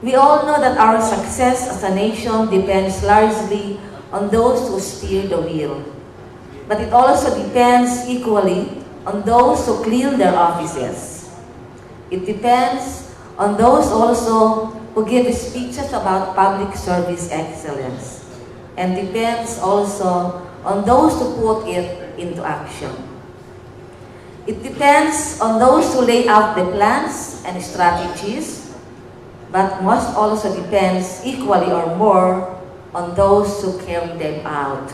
We all know that our success as a nation depends largely on those who steer the wheel. But it also depends equally on those who clean their offices. It depends on those also who give speeches about public service excellence, and depends also on those who put it into action. It depends on those who lay out the plans and strategies, but most also depends equally or more on those who carry them out.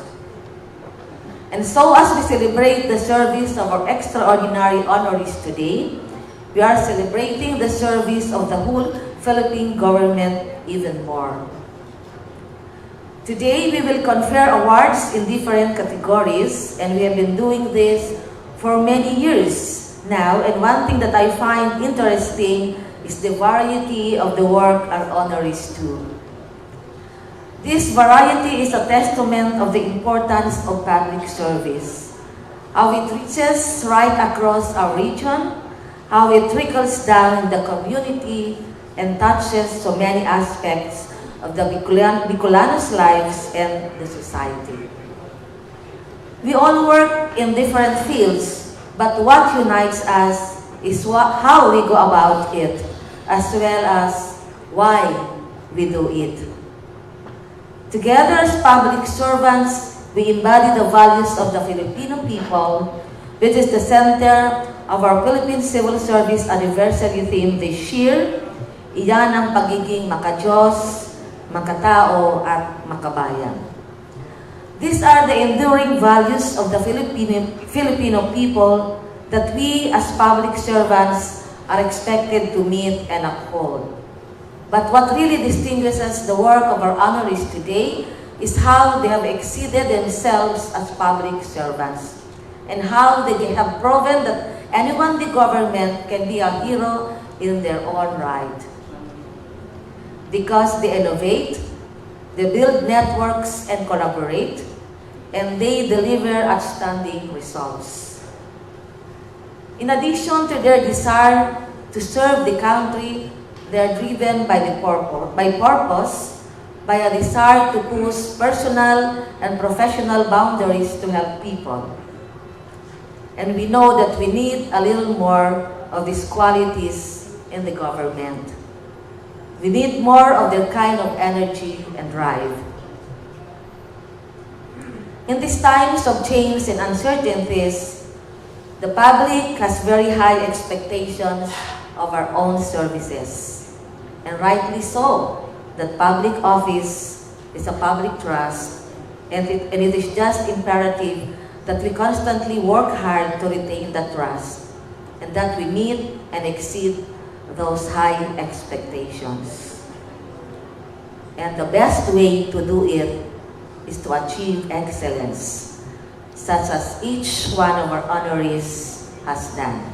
And so as we celebrate the service of our extraordinary honorees today, we are celebrating the service of the whole Philippine government even more. Today, we will confer awards in different categories, and we have been doing this for many years now. And one thing that I find interesting is the variety of the work our honorees do. This variety is a testament of the importance of public service, how it reaches right across our region, how it trickles down in the community and touches so many aspects of the Bicolanos' lives and the society. We all work in different fields, but what unites us is how we go about it, as well as why we do it. Together as public servants, we embody the values of the Filipino people, which is the center of our Philippine Civil Service Anniversary theme this year. Iyan ang pagiging makadiyos, makatao, at makabayan. These are the enduring values of the Filipino people that we as public servants are expected to meet and uphold. But what really distinguishes the work of our honorees today is how they have exceeded themselves as public servants, and how they have proven that anyone in the government can be a hero in their own right. Because they innovate, they build networks and collaborate, and they deliver outstanding results. In addition to their desire to serve the country, they are driven by purpose, by a desire to push personal and professional boundaries to help people. And we know that we need a little more of these qualities in the government. We need more of their kind of energy and drive. In these times of change and uncertainties, the public has very high expectations of our own services. And rightly so, that public office is a public trust, and it is just imperative that we constantly work hard to retain that trust, and that we meet and exceed those high expectations. And the best way to do it is to achieve excellence, such as each one of our honorees has done.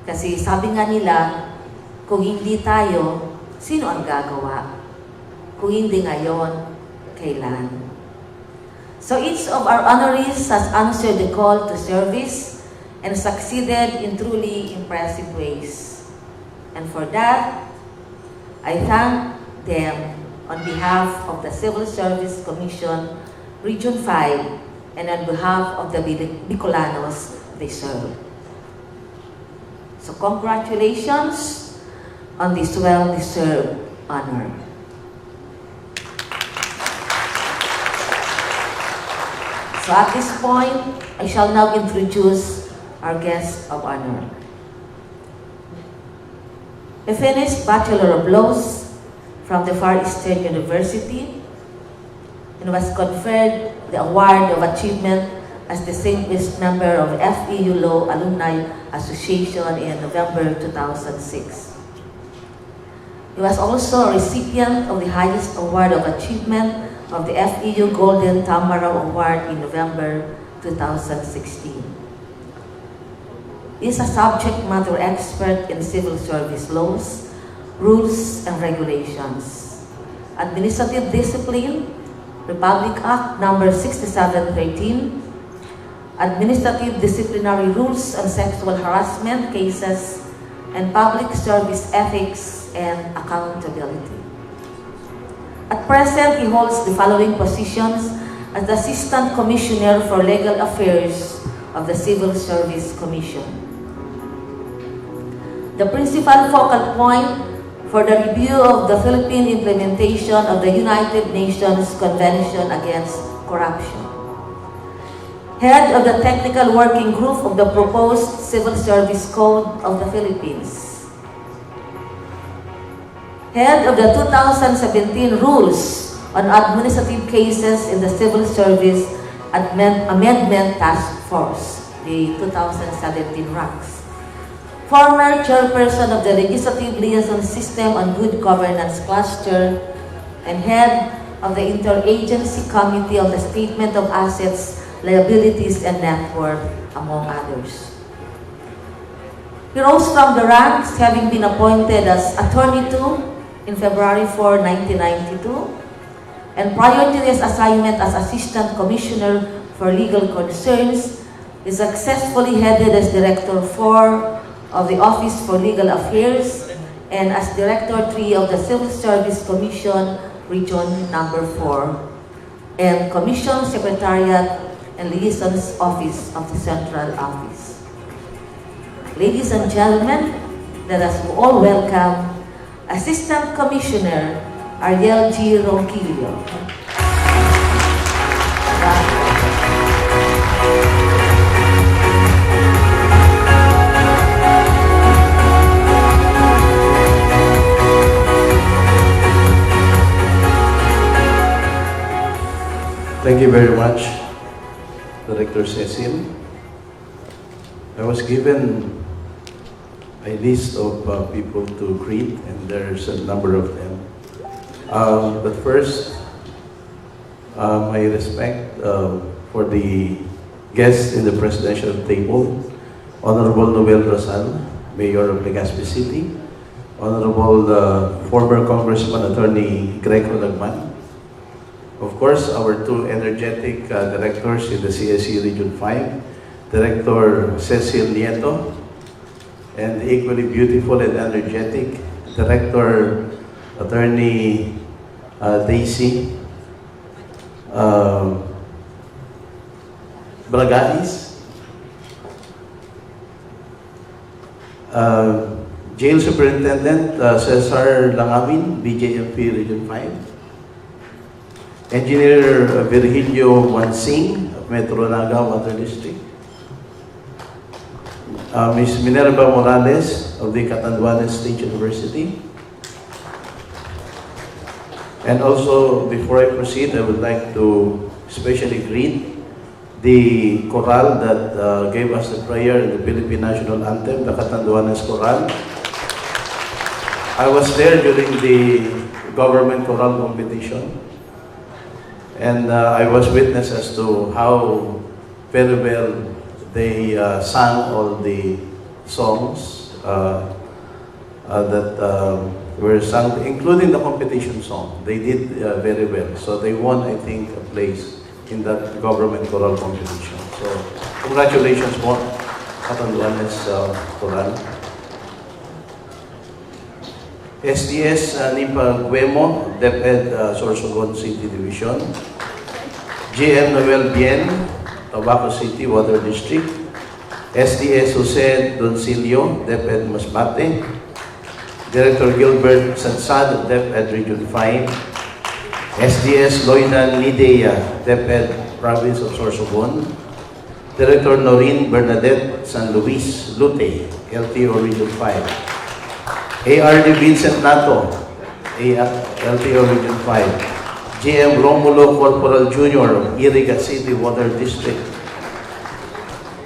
Kasi sabi nga nila, kung hindi tayo, sino ang gagawa? Kung hindi ngayon, kailan? So each of our honorees has answered the call to service and succeeded in truly impressive ways. And for that, I thank them on behalf of the Civil Service Commission, Region 5, and on behalf of the Bicolanos they serve. So congratulations on this well-deserved honor. So at this point, I shall now introduce our guest of honor. A finished Bachelor of Laws from the Far Eastern University and was conferred the Award of Achievement as the distinguished member of FEU Law Alumni Association in November 2006. He was also a recipient of the highest award of achievement of the FEU Golden Tamaraw Award in November 2016. He is a subject matter expert in civil service laws, rules, and regulations, administrative discipline, Republic Act No. 6713, administrative disciplinary rules on sexual harassment cases, and public service ethics and accountability. At present, he holds the following positions as the Assistant Commissioner for Legal Affairs of the Civil Service Commission. The principal focal point for the review of the Philippine implementation of the United Nations Convention Against Corruption. Head of the Technical Working Group of the proposed Civil Service Code of the Philippines. Head of the 2017 Rules on Administrative Cases in the Civil Service Amendment Task Force, the 2017 RACS. Former Chairperson of the Legislative Liaison System on Good Governance Cluster and Head of the Interagency Committee on the Statement of Assets, Liabilities, and Net Worth, among others. He rose from the ranks, having been appointed as Attorney 2 in February 4, 1992, and prior to his assignment as Assistant Commissioner for Legal Concerns, he successfully headed as Director 4 of the Office for Legal Affairs and as Director 3 of the Civil Service Commission, Region Number 4, and Commission Secretariat and Liaison's Office of the Central Office. Ladies and gentlemen, let us all welcome Assistant Commissioner Ariel G. Ronquillo. Thank you very much, Director Cecil. I was given a list of people to greet, and there's a number of them. But first, my respect for the guests in the presidential table, Honorable Noel Rosal, Mayor of Legazpi City, Honorable former Congressman Attorney Greco Lagman, of course, our two energetic directors in the CSE Region 5, Director Cecil Nieto, and equally beautiful and energetic Director Attorney Daisy Bragais, Jail Superintendent Cesar Langawin, BJMP Region 5, Engineer Virgilio Wansing of Metro Naga Water District, Ms. Minerva Morales of the Catanduanes State University. And also, before I proceed, I would like to especially greet the choral that gave us the prayer in the Philippine National Anthem, the Catanduanes Choral. I was there during the government choral competition, and I was witness as to how very well they sang all the songs that were sung, including the competition song. They did very well. So they won, I think, a place in that government choral competition. So congratulations po, Catanduanes Choral. SDS Nimpa Guemo, DepEd Sorsogon City Division. GM Noel Bien, Tabaco City Water District. SDS Jose Doncilio, DepEd Masbate. Director Gilbert Sansad, DepEd Region 5. SDS Loidan Lidea, DepEd Province of Sorsogon. Director Noreen Bernadette San Luis Lute, LTO Region 5. ARD Vincent Nato, LTO Region 5. GM Romulo Corporal Jr., Iriga City Water District.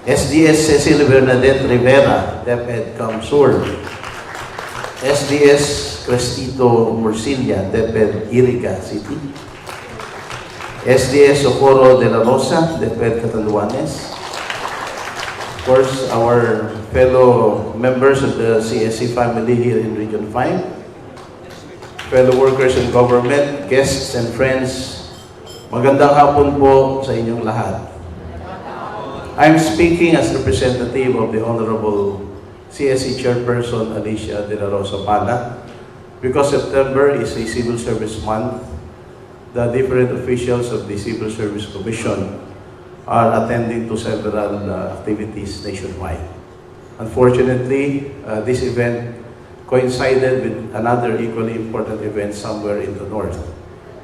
SDS Cecil Bernadette Rivera, DepEd Camsur. SDS Crestito Murcilia, DepEd Iriga City. SDS Socorro de la Rosa, DepEd Catanduanes. Of course, our fellow members of the CSC family here in Region 5, fellow workers in government, guests and friends, magandang hapon po sa inyong lahat. I'm speaking as representative of the Honorable CSE Chairperson Alicia De La Rosa Pana. Because September is a Civil Service Month, the different officials of the Civil Service Commission are attending to several activities nationwide. Unfortunately, this event coincided with another equally important event somewhere in the north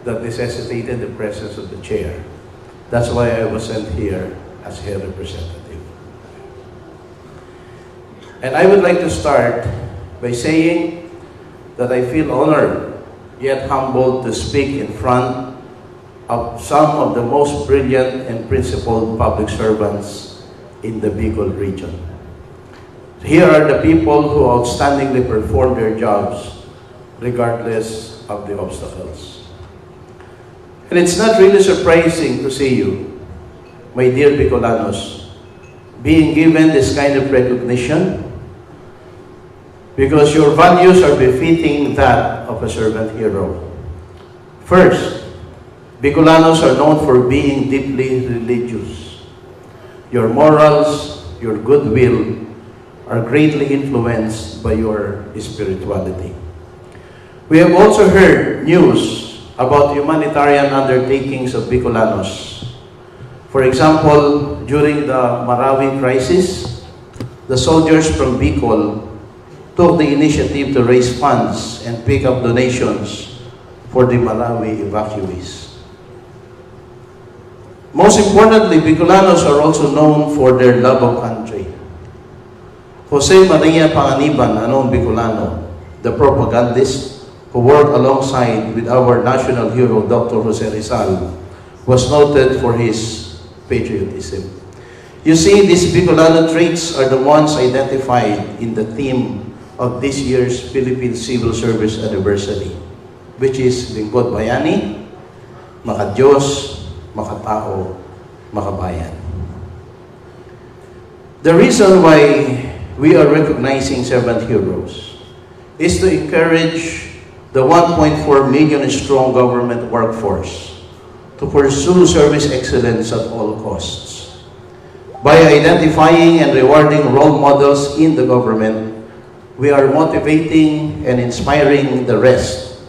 that necessitated the presence of the chair. That's why I was sent here as her representative. And I would like to start by saying that I feel honored yet humbled to speak in front of some of the most brilliant and principled public servants in the Bicol region. Here are the people who outstandingly perform their jobs regardless of the obstacles. And it's not really surprising to see you, my dear Bicolanos, being given this kind of recognition because your values are befitting that of a servant hero. First, Bicolanos are known for being deeply religious. Your morals, your goodwill are greatly influenced by your spirituality. We have also heard news about humanitarian undertakings of Bicolanos. For example, during the Marawi crisis, the soldiers from Bicol took the initiative to raise funds and pick up donations for the Marawi evacuees. Most importantly, Bicolanos are also known for their love of country. Jose Maria Panganiban, a known Bicolano, the propagandist who worked alongside with our national hero, Dr. Jose Rizal, was noted for his patriotism. You see, these Bicolano traits are the ones identified in the theme of this year's Philippine Civil Service Anniversary, which is Lingkod Bayani, Makadiyos, Makatao, Makabayan. The reason why we are recognizing servant heroes is to encourage the 1.4 million strong government workforce to pursue service excellence at all costs. By identifying and rewarding role models in the government, we are motivating and inspiring the rest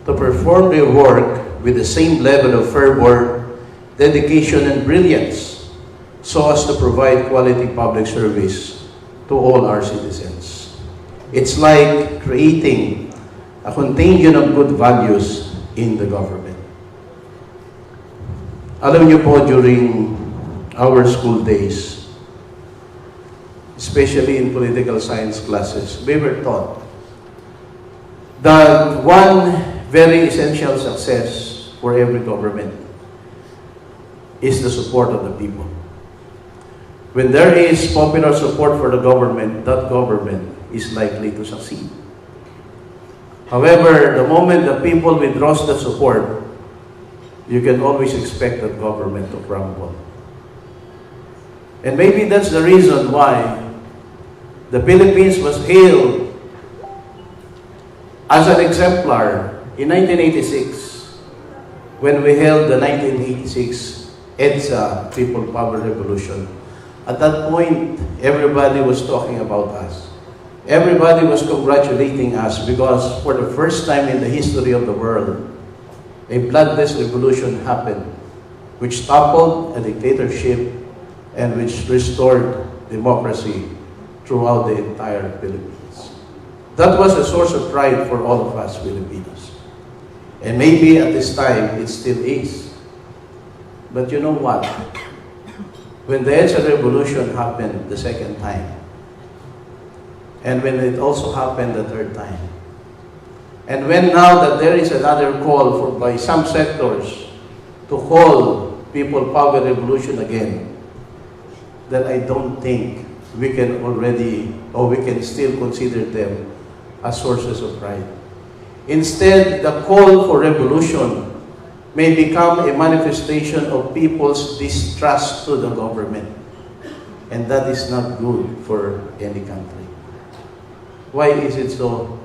to perform their work with the same level of fervor, dedication, and brilliance so as to provide quality public service to all our citizens. It's like creating a contagion of good values in the government. Alam niyo po, during our school days, especially in political science classes, we were taught that one very essential success for every government is the support of the people. When there is popular support for the government, that government is likely to succeed. However, the moment the people withdraws the support, you can always expect that government to crumble. And maybe that's the reason why the Philippines was hailed as an exemplar in 1986 when we held the 1986 EDSA People Power Revolution. At that point, everybody was talking about us. Everybody was congratulating us because for the first time in the history of the world, a bloodless revolution happened which toppled a dictatorship and which restored democracy throughout the entire Philippines. That was a source of pride for all of us Filipinos. And maybe at this time, it still is. But you know what? When the EDSA revolution happened the second time, and when it also happened the third time, and when now that there is another call by some sectors to call people power revolution again, then I don't think we can already, or we can still consider them as sources of pride. Instead, the call for revolution may become a manifestation of people's distrust to the government. And that is not good for any country. Why is it so?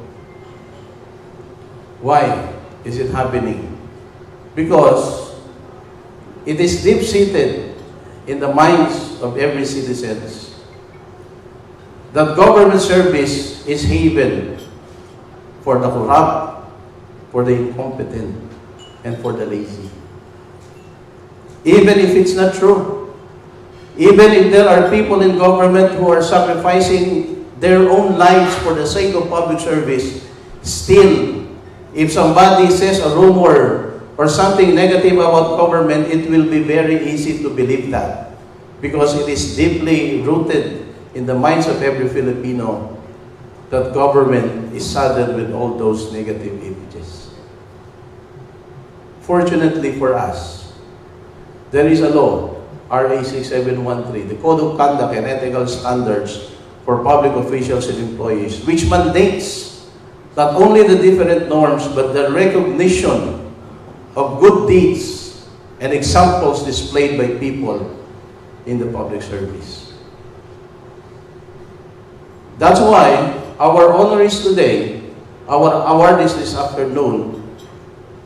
Why is it happening? Because it is deep-seated in the minds of every citizen that government service is haven for the corrupt, for the incompetent, and for the lazy. Even if it's not true, even if there are people in government who are sacrificing their own lives for the sake of public service, still, if somebody says a rumor or something negative about government, it will be very easy to believe that because it is deeply rooted in the minds of every Filipino that government is saddled with all those negative images. Fortunately for us, there is a law, RA 6713, the Code of Conduct and Ethical Standards for Public Officials and Employees, which mandates not only the different norms, but the recognition of good deeds and examples displayed by people in the public service. That's why our honorees today, our awardees this afternoon,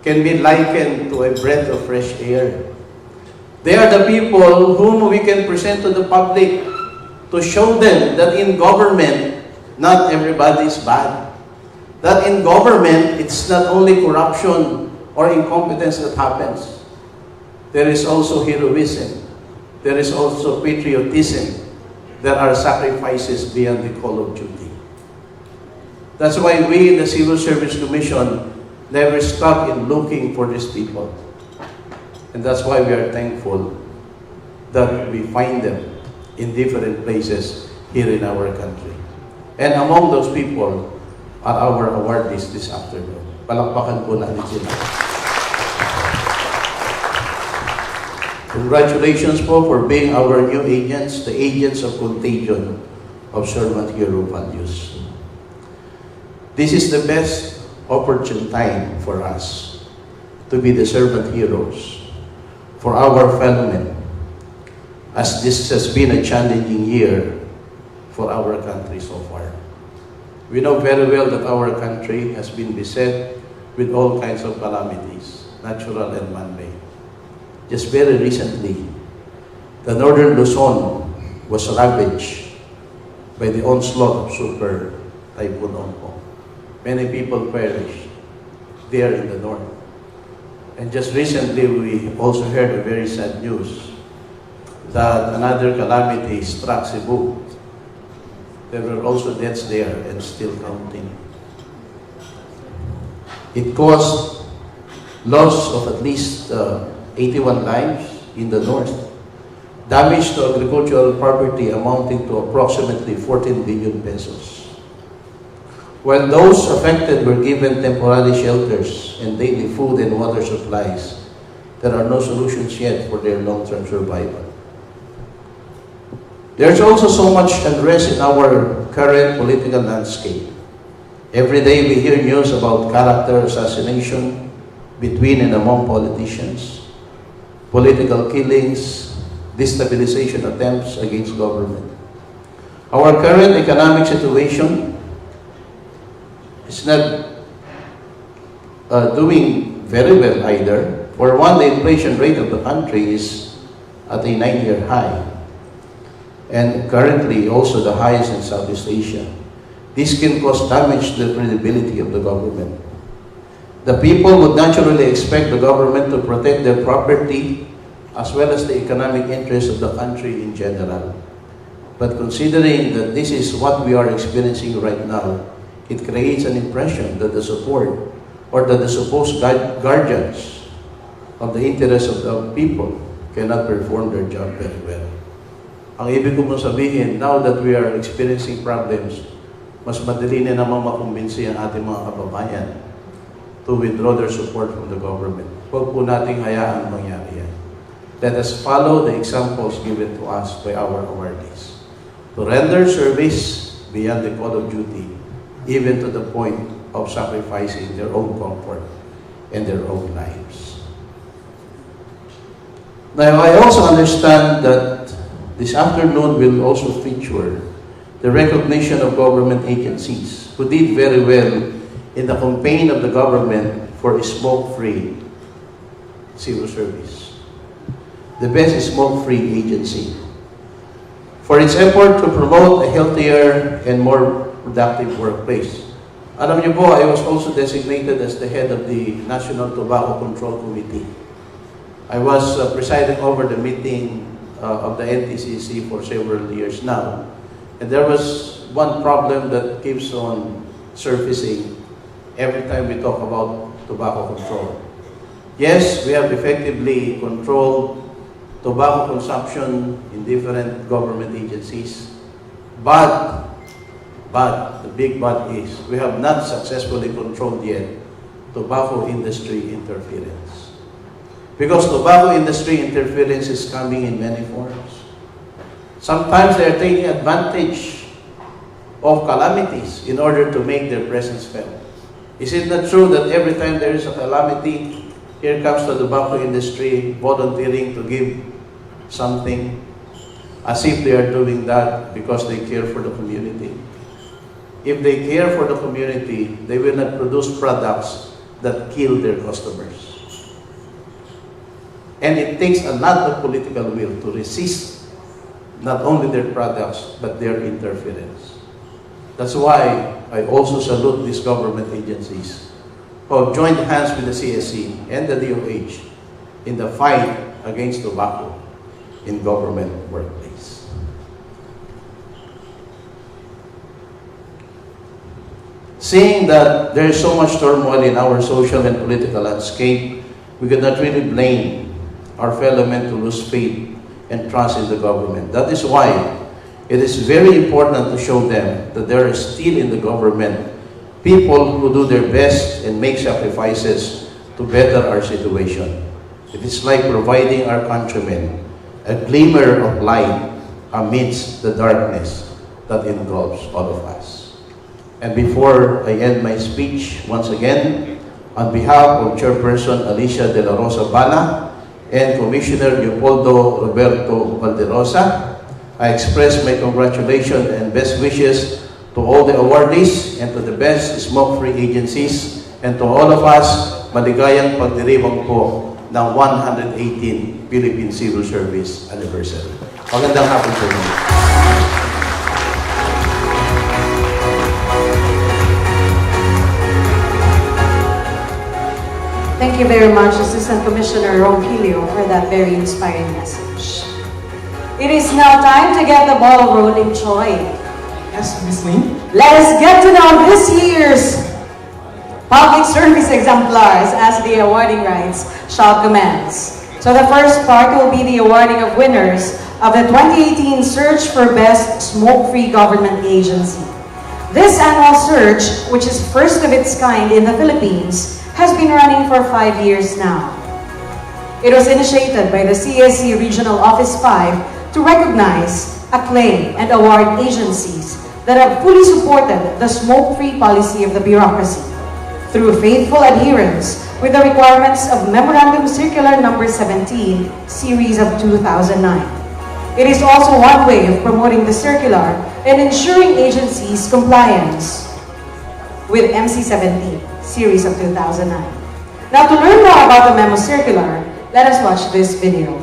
can be likened to a breath of fresh air. They are the people whom we can present to the public to show them that in government, not everybody is bad. That in government, it's not only corruption or incompetence that happens. There is also heroism. There is also patriotism. There are sacrifices beyond the call of duty. That's why we in the Civil Service Commission never stop in looking for these people. And that's why we are thankful that we find them in different places here in our country. And among those people are our awardees this afternoon. Palakpakan po natin sila. Congratulations po for being our new agents, the agents of contagion of servant hero values. This is the best opportune time for us to be the servant heroes for our fellow men, as this has been a challenging year for our country so far. We know very well that our country has been beset with all kinds of calamities, natural and man-made. Just very recently, the northern Luzon was ravaged by the onslaught of Super Typhoon Onpo. Many people perished there in the north. And just recently, we also heard a very sad news that another calamity struck Cebu. There were also deaths there and still counting. It caused loss of at least 81 lives in the north, damage to agricultural property amounting to approximately 14 billion pesos. While those affected were given temporary shelters and daily food and water supplies, there are no solutions yet for their long-term survival. There's also so much unrest in our current political landscape. Every day we hear news about character assassination between and among politicians, political killings, destabilization attempts against government. Our current economic situation is not doing very well either. For one, the inflation rate of the country is at a 9-year high, and currently also the highest in Southeast Asia. This can cause damage to the credibility of the government. The people would naturally expect the government to protect their property as well as the economic interests of the country in general. But considering that this is what we are experiencing right now, it creates an impression that the support or that the supposed guardians of the interests of the people cannot perform their job very well. Ang ibig ko mong sabihin, now that we are experiencing problems, mas madali na naman makumbinsi ang ating mga kababayan to withdraw their support from the government. Huwag po nating hayaan mangyari yan. Let us follow the examples given to us by our awardees to render service beyond the call of duty, even to the point of sacrificing their own comfort and their own lives. Now, I also understand that this afternoon will also feature the recognition of government agencies who did very well in the campaign of the government for a smoke-free civil service. The best smoke-free agency for its effort to promote a healthier and more productive workplace. Alam niyo po, I was also designated as the head of the National Tobacco Control Committee. I was presiding over the meeting of the NTCC for several years now. And there was one problem that keeps on surfacing every time we talk about tobacco control. Yes, we have effectively controlled tobacco consumption in different government agencies, but the big but is we have not successfully controlled yet tobacco industry interference. Because tobacco industry interference is coming in many forms. Sometimes they are taking advantage of calamities in order to make their presence felt. Is it not true that every time there is a calamity, here comes the tobacco industry volunteering to give something as if they are doing that because they care for the community? If they care for the community, they will not produce products that kill their customers. And it takes a lot of political will to resist not only their products, but their interference. That's why I also salute these government agencies who have joined hands with the CSC and the DOH in the fight against tobacco in government workplace. Seeing that there is so much turmoil in our social and political landscape, we cannot really blame our fellow men to lose faith and trust in the government. That is why it is very important to show them that there are still in the government people who do their best and make sacrifices to better our situation. It is like providing our countrymen a glimmer of light amidst the darkness that engulfs all of us. And before I end my speech, once again, on behalf of Chairperson Alicia De La Rosa Bala and Commissioner Leopoldo Roberto Valderosa, I express my congratulations and best wishes to all the awardees and to the best smoke-free agencies, and to all of us, maligayang pagdiriwang po ng 118 Philippine Civil Service Anniversary. Magandang hapon po. Thank you very much, Assistant Commissioner Ronquillo, for that very inspiring message. It is now time to get the ball rolling, Choi. Yes, Ms. Lynn. Let us get to know this year's public service exemplars as the awarding rites shall commence. So the first part will be the awarding of winners of the 2018 Search for Best Smoke-Free Government Agency. This annual search, which is first of its kind in the Philippines, has been running for 5 years now. It was initiated by the CSC Regional Office 5 to recognize, acclaim, and award agencies that have fully supported the smoke-free policy of the bureaucracy through faithful adherence with the requirements of Memorandum Circular Number 17, Series of 2009. It is also one way of promoting the circular and ensuring agencies' compliance with MC17, Series of 2009. Now, to learn more about the memo circular, let us watch this video.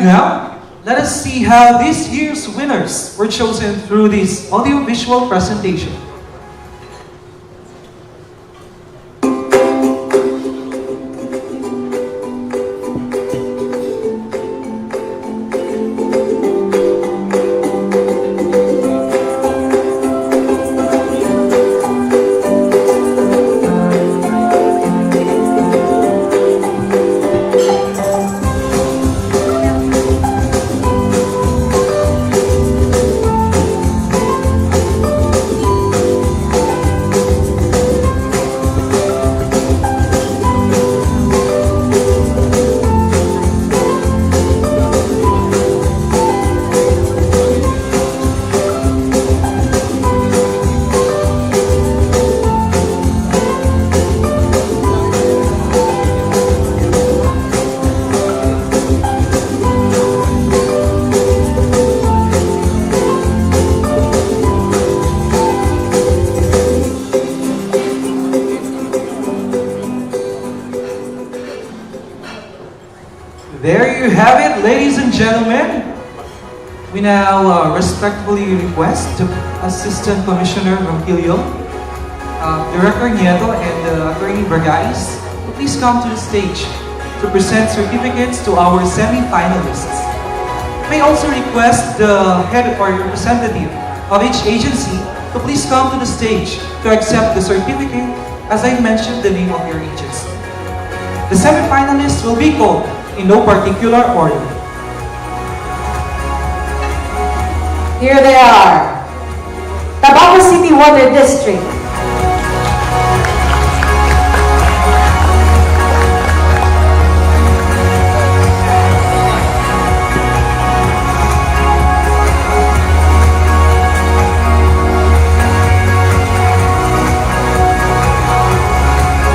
And now, let us see how this year's winners were chosen through this audiovisual presentation. There you have it, ladies and gentlemen. We now respectfully request the Assistant Commissioner Rogelio, Director Nieto, and Attorney Bragais to please come to the stage to present certificates to our semi-finalists. May also request the head or representative of each agency to please come to the stage to accept the certificate as I mentioned the name of your agency. The semi-finalists will be called in no particular order. Here they are. Tabaco City Water District.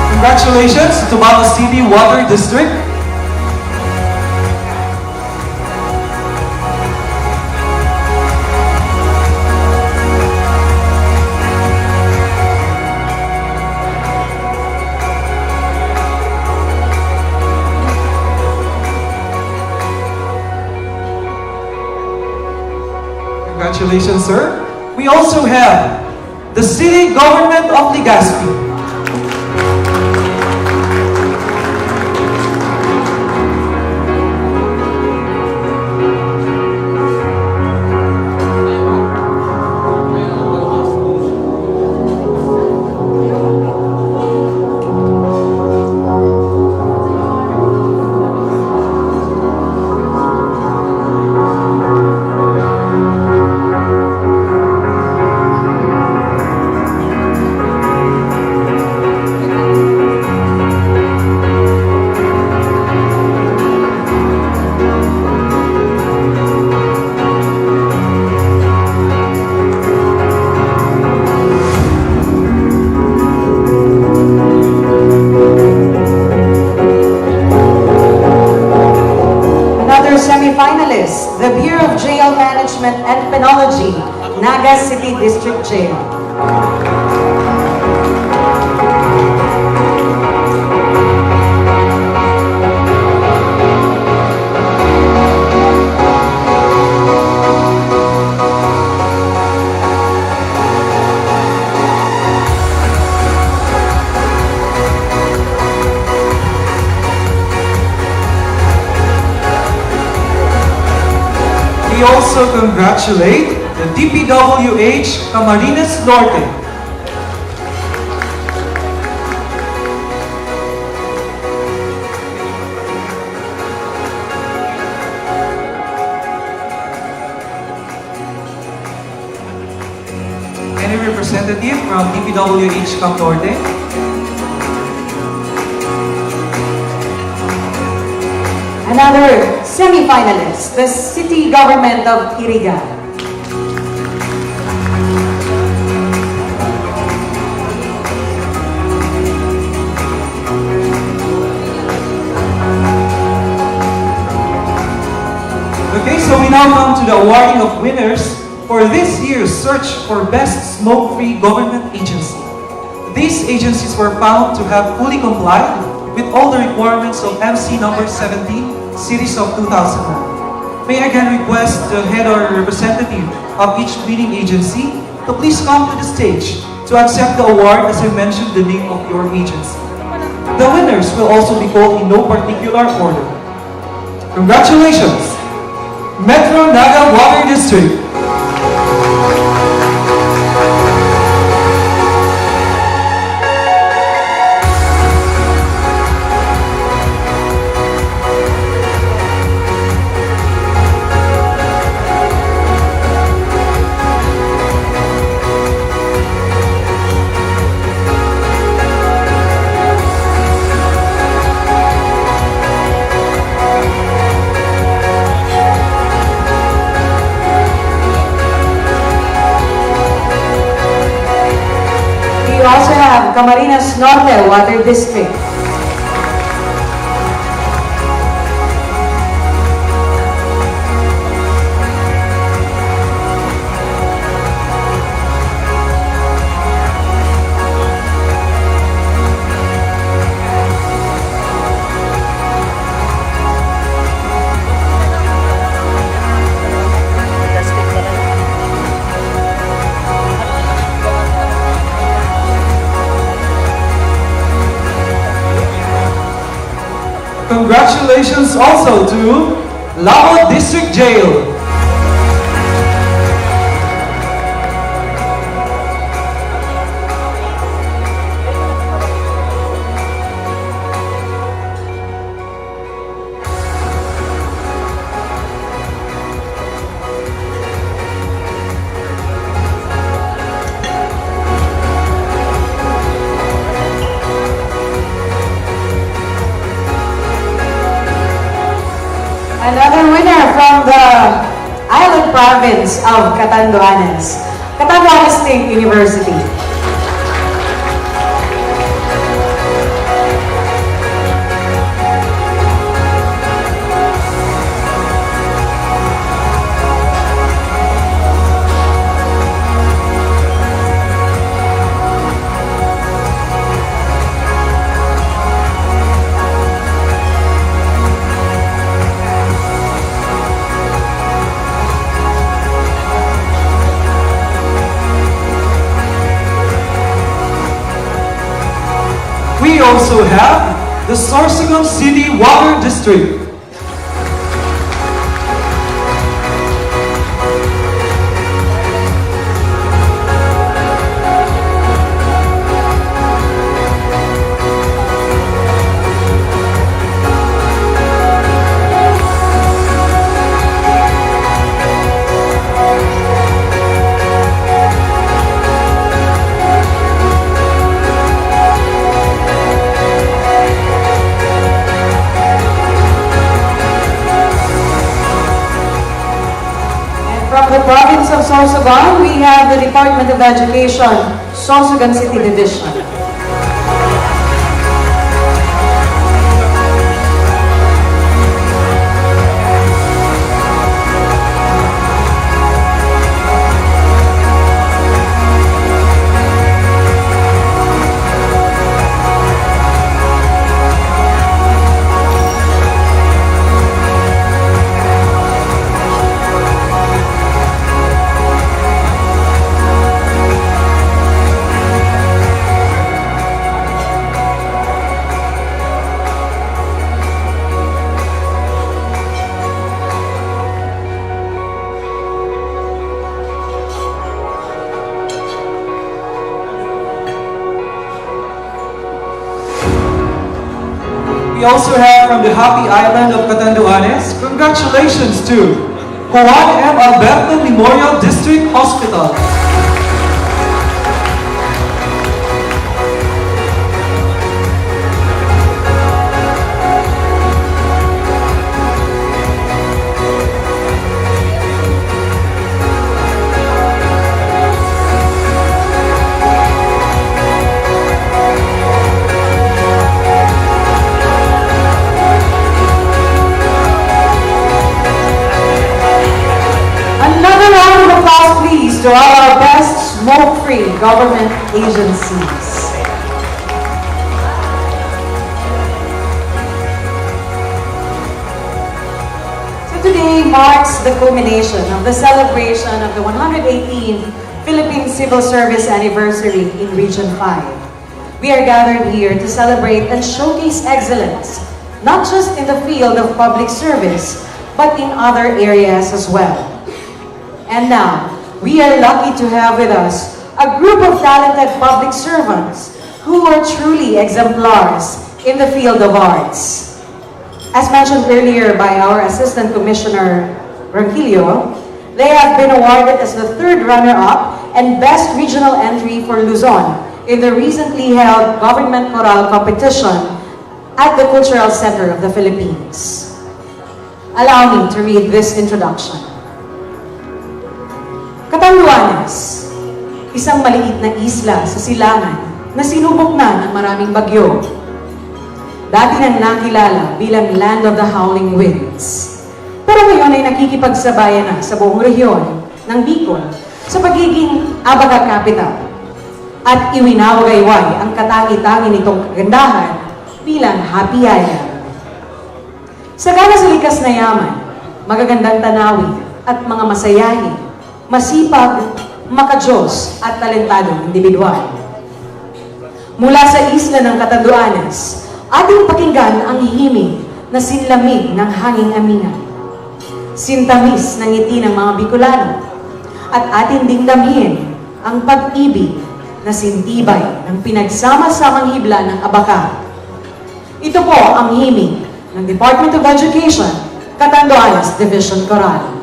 Congratulations to Tabaco City Water District. Congratulations, sir. We also have the City Government of Legazpi. Semi-finalists, the Bureau of Jail Management and Penology, Naga City District Jail. We also congratulate the DPWH Camarines Norte. Any representative from DPWH Cam Norte? Another semi-finalist, the City Government of Iriga. Okay, so we now come to the awarding of winners for this year's search for Best Smoke-Free Government Agency. These agencies were found to have fully complied with all the requirements of MC number 17, series of 2009. may I again request the head or representative of each leading agency to please come to the stage to accept the award as I mentioned the name of your agency. The winners will also be called in no particular order. Congratulations, Metro Naga Water District. We also have Camarines Norte Water District. Congratulations also to Lao District Jail. Another winner from the island province of Catanduanes, Catanduanes State University. We also have the Sorsogon City Water District. From the province of Sorsogon, we have the Department of Education, Sorsogon City Division. We also have from the happy island of Catanduanes, congratulations to Juan M. Alberto Memorial District Hospital. Another round of applause, please, to all our best smoke-free government agencies. So today marks the culmination of the celebration of the 118th Philippine Civil Service Anniversary in Region 5. We are gathered here to celebrate and showcase excellence, not just in the field of public service, but in other areas as well. And now, we are lucky to have with us a group of talented public servants who are truly exemplars in the field of arts. As mentioned earlier by our Assistant Commissioner Ronquillo, they have been awarded as the third runner-up and best regional entry for Luzon in the recently held government choral competition at the Cultural Center of the Philippines. Allow me to read this introduction. Catanduanes, isang maliit na isla sa silangan na sinubok na ng maraming bagyo. Dati nang nakilala bilang Land of the Howling Winds. Pero ngayon ay nakikipagsabayan na sa buong rehiyon ng Bicol sa pagiging Abaca Capital at iwinawagayway ang katangi-tangi nitong kagandahan bilang Happy Island. Sagana sa likas na yaman, magagandang tanawin at mga masayahin, masipag, makajos at talentadong individual. Mula sa isla ng Catanduanes, ating pakinggan ang himig na sinlamig ng hanging amingan. Sintamis ng ngiti ng mga Bicolano at ating ding damhin ang pag-ibig na sintibay ng pinagsama-samang hibla ng Abaca. Ito po ang himig ng Department of Education, Catanduanes Division Choral.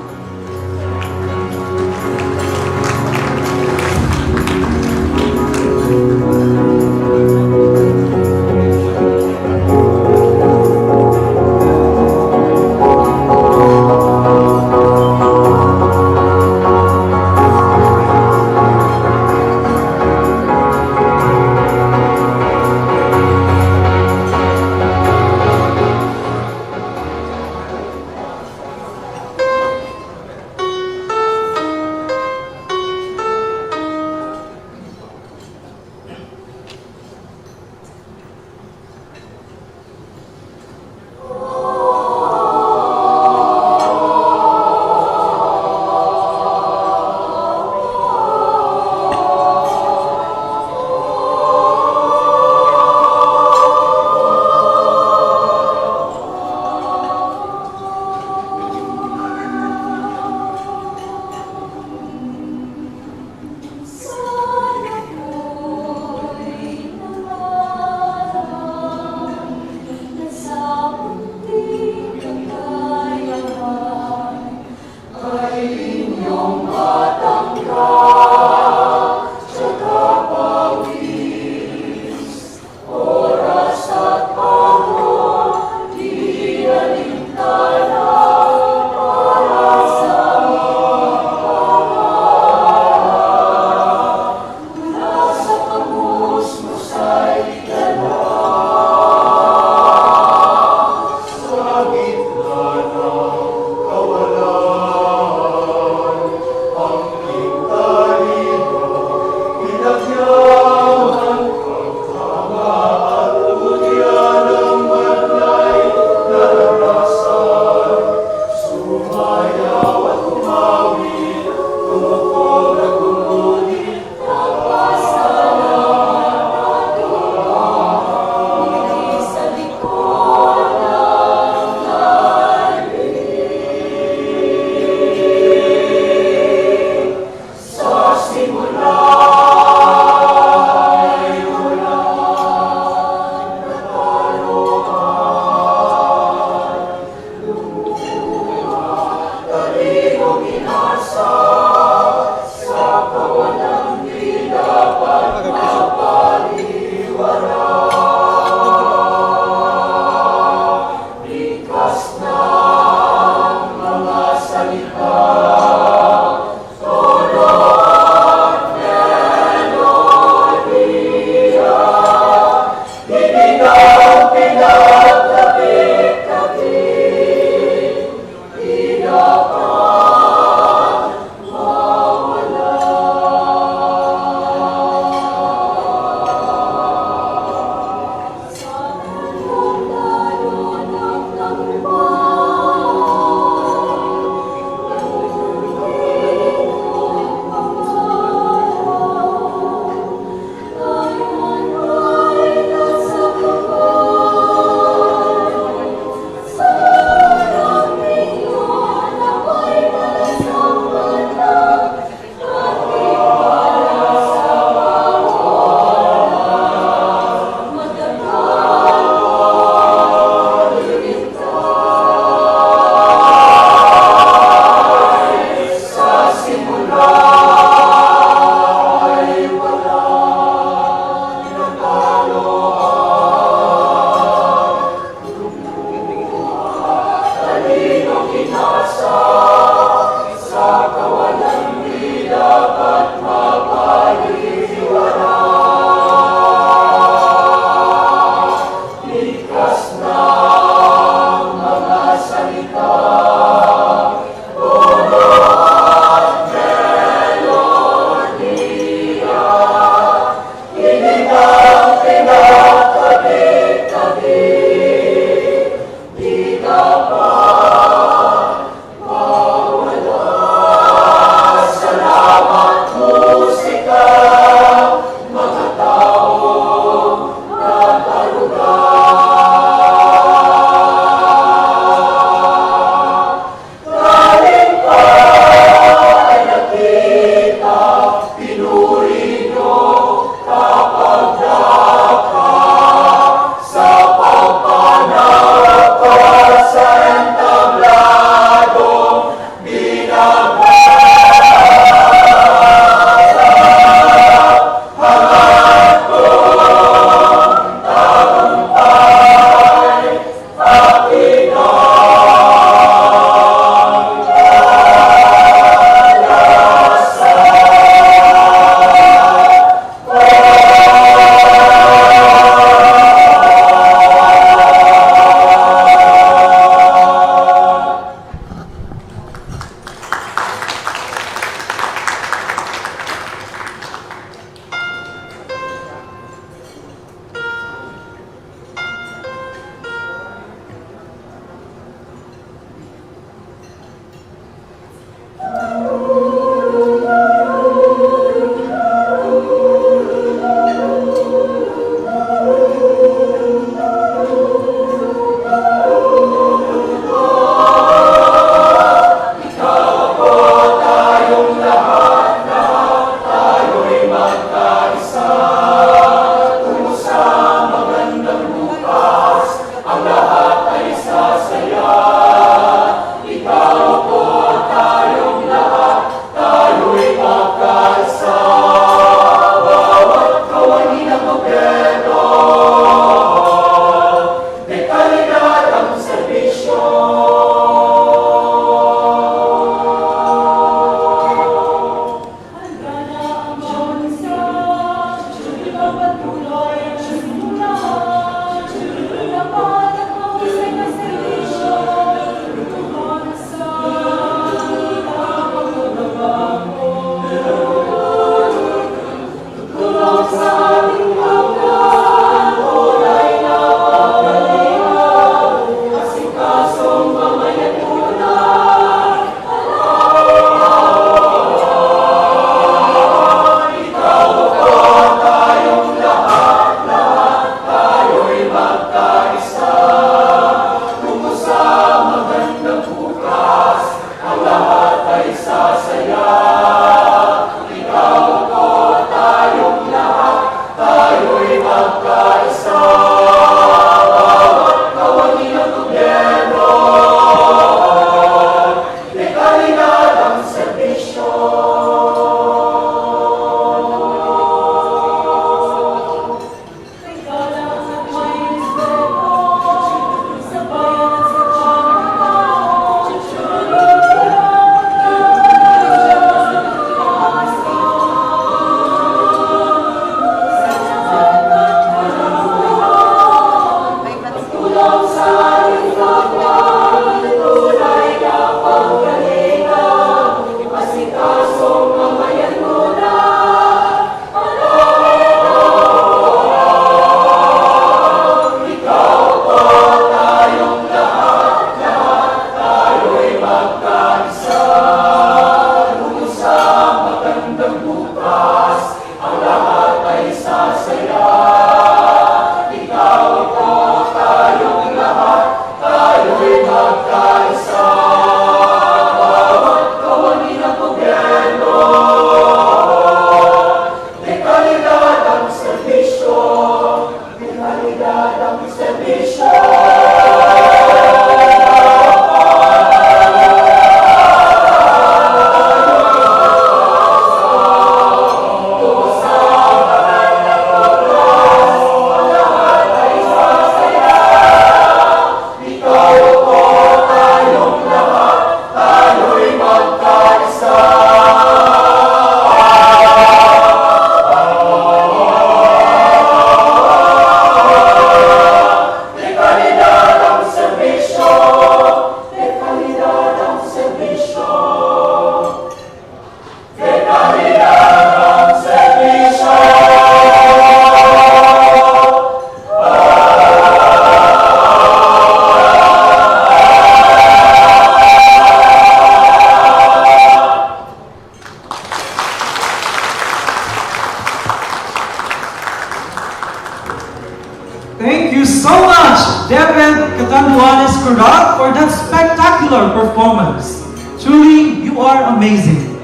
for that spectacular performance. Truly, you are amazing.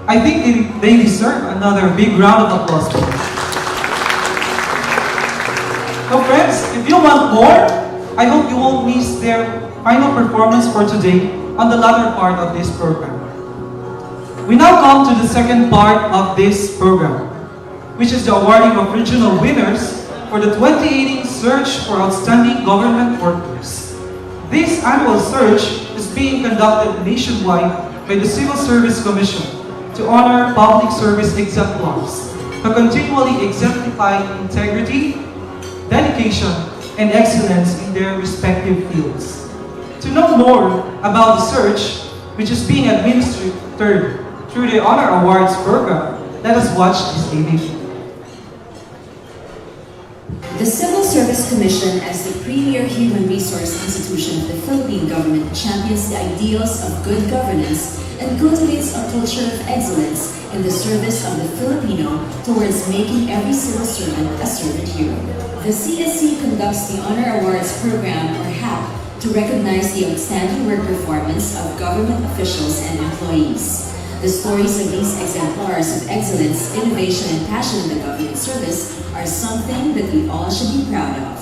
I think they deserve another big round of applause. So friends, if you want more, I hope you won't miss their final performance for today on the latter part of this program. We now come to the second part of this program, which is the awarding of regional winners for the 2018 Search for Outstanding Government Workers. This annual search is being conducted nationwide by the Civil Service Commission to honor public service exemplars who continually exemplify integrity, dedication, and excellence in their respective fields. To know more about the search, which is being administered through the Honor Awards program, let us watch this AV. The Civil Service Commission, as the premier human resource institution of the Philippine government, champions the ideals of good governance and cultivates a culture of excellence in the service of the Filipino towards making every civil servant a servant hero. The CSC conducts the Honor Awards program, or HAP, to recognize the outstanding work performance of government officials and employees. The stories of these exemplars of excellence, innovation, and passion in the government service are something that we all should be proud of.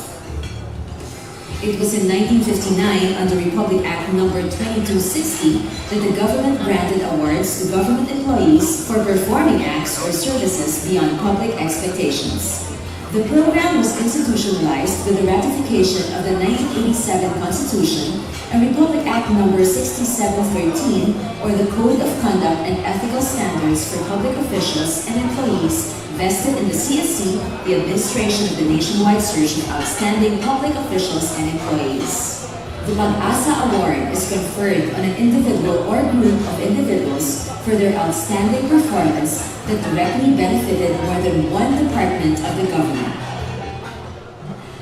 It was in 1959, under Republic Act No. 2260, that the government granted awards to government employees for performing acts or services beyond public expectations. The program was institutionalized with the ratification of the 1987 Constitution and Republic Act No. 6713, or the Code of Conduct and Ethical Standards for Public Officials and Employees, vested in the CSC the administration of the nationwide search of outstanding public officials and employees. The Pag-asa Award is conferred on an individual or group of individuals for their outstanding performance that directly benefited more than one department of the government.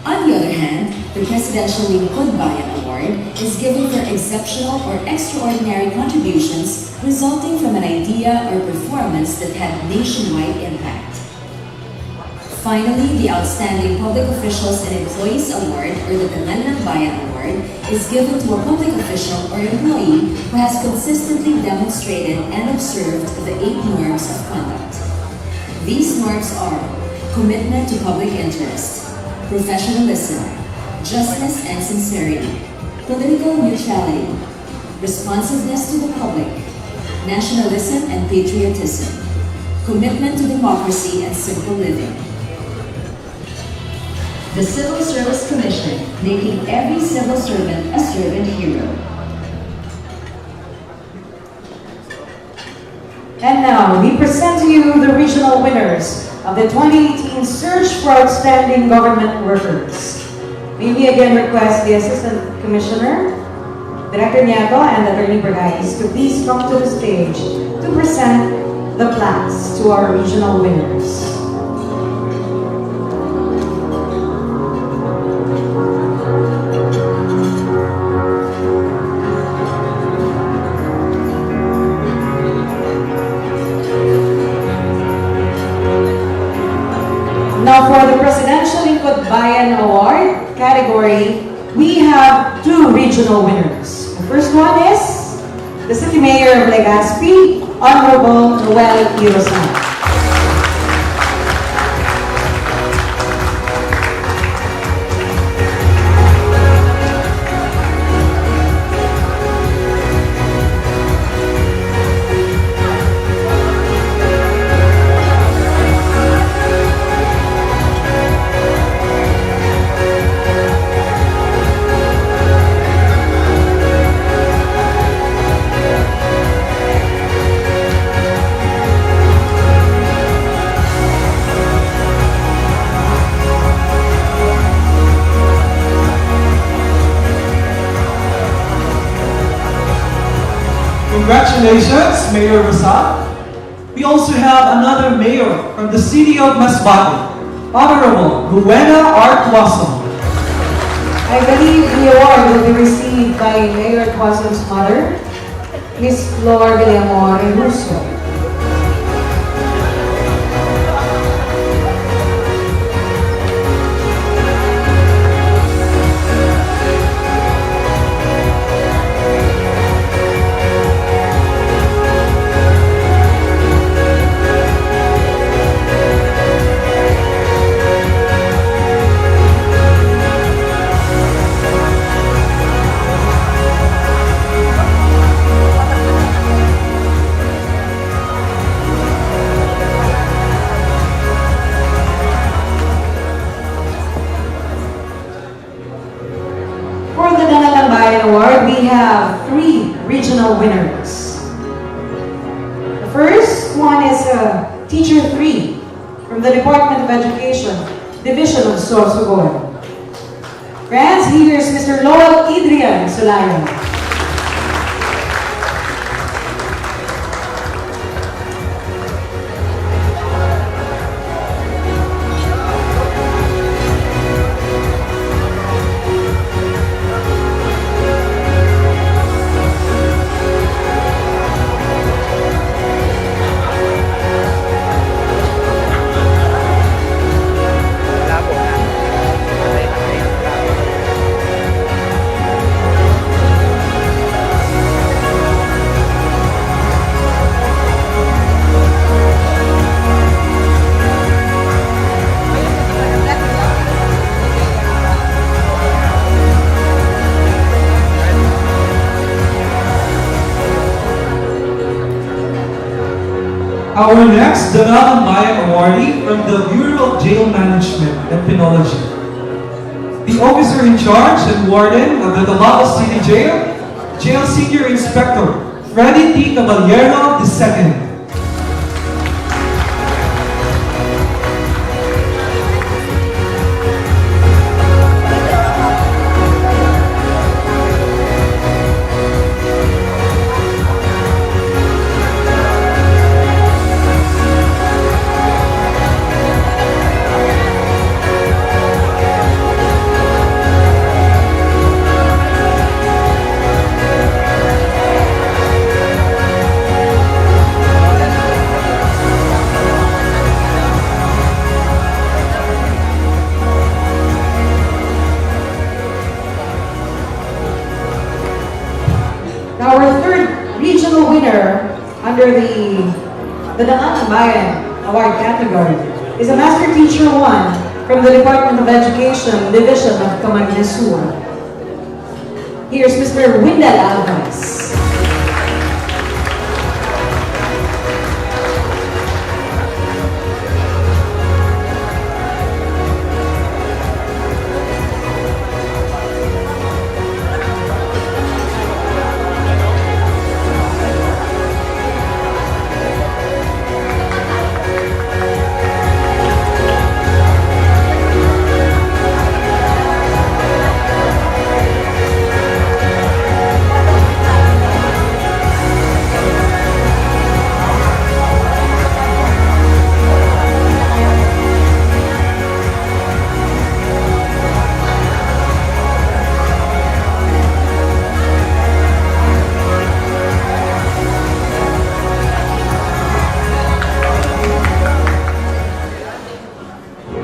On the other hand, the Presidential Lingkod Bayan Award is given for exceptional or extraordinary contributions resulting from an idea or performance that had nationwide impact. Finally, the Outstanding Public Officials and Employees Award, or the Dangal ng Bayan Award, is given to a public official or employee who has consistently demonstrated and observed the 8 norms of conduct. These norms are commitment to public interest, professionalism, justice and sincerity, political neutrality, responsiveness to the public, nationalism and patriotism, commitment to democracy and simple living. The Civil Service Commission, making every civil servant a servant hero. And now, we present to you the regional winners of the 2018 Search for Outstanding Government Workers. May we again request the Assistant Commissioner, Director Nieto, and Attorney Bergais to please come to the stage to present the plaques to our regional winners. Now for the Presidential Lingkod Bayan Award category, we have 2 regional winners. The first one is the City Mayor of Legazpi, Honorable Noel Irosan. Congratulations, Mayor Rosal. We also have another mayor from the city of Masbate, Honorable Rowena R. Tuason. I believe the award will be received by Mayor Tuason's mother, Miss Flor Villamor Russo. Award, we have 3 regional winners. The first one is Teacher 3 from the Department of Education, Division of Sorsogon. Friends, here's Mr. Lowell Adrian Sulayo. Our next Danang Bayan awardee from the Bureau of Jail Management and Penology. The officer in charge and warden of the Davao City Jail, Jail Senior Inspector Freddy T. Caballero II. Now, our third regional winner under the Danang Bayan Award category is a Master Teacher 1 from the Department of Education, Division of Camarines Sur. Here's Mr. Windel Alvarez.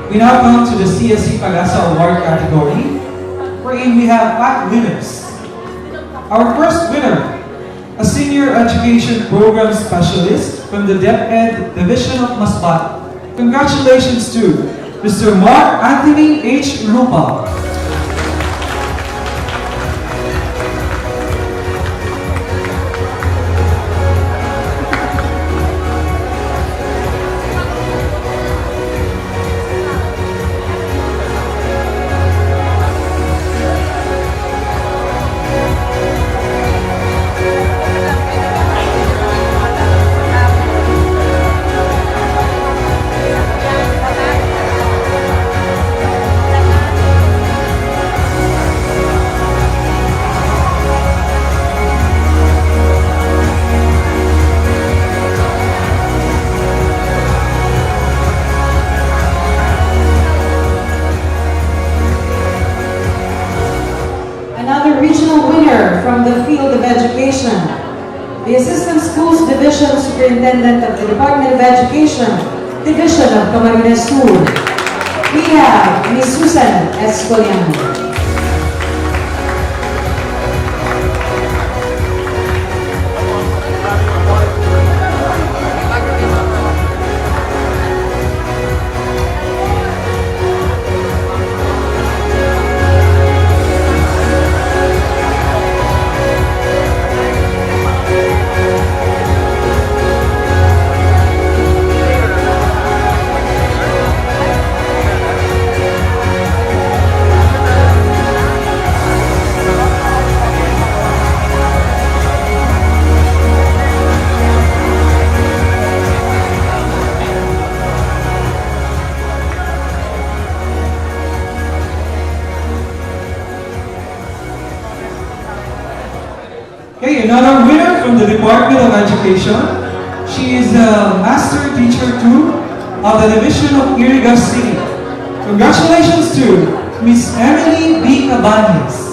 We now come to the CSC Pagasa Award category, wherein we have 5 winners. Our first winner, a Senior Education Program Specialist from the DepEd Division of Masbat. Congratulations to Mr. Mark Anthony H. Rupa. Another regional winner from the field of education, the Assistant Schools Division Superintendent of the Department of Education, Division of Camarines Sur. We have Ms. Susan Escoliano. Okay, another winner from the Department of Education. She is a Master Teacher 2 of the Division of Legazpi. Congratulations to Miss Emily B. Cabanes.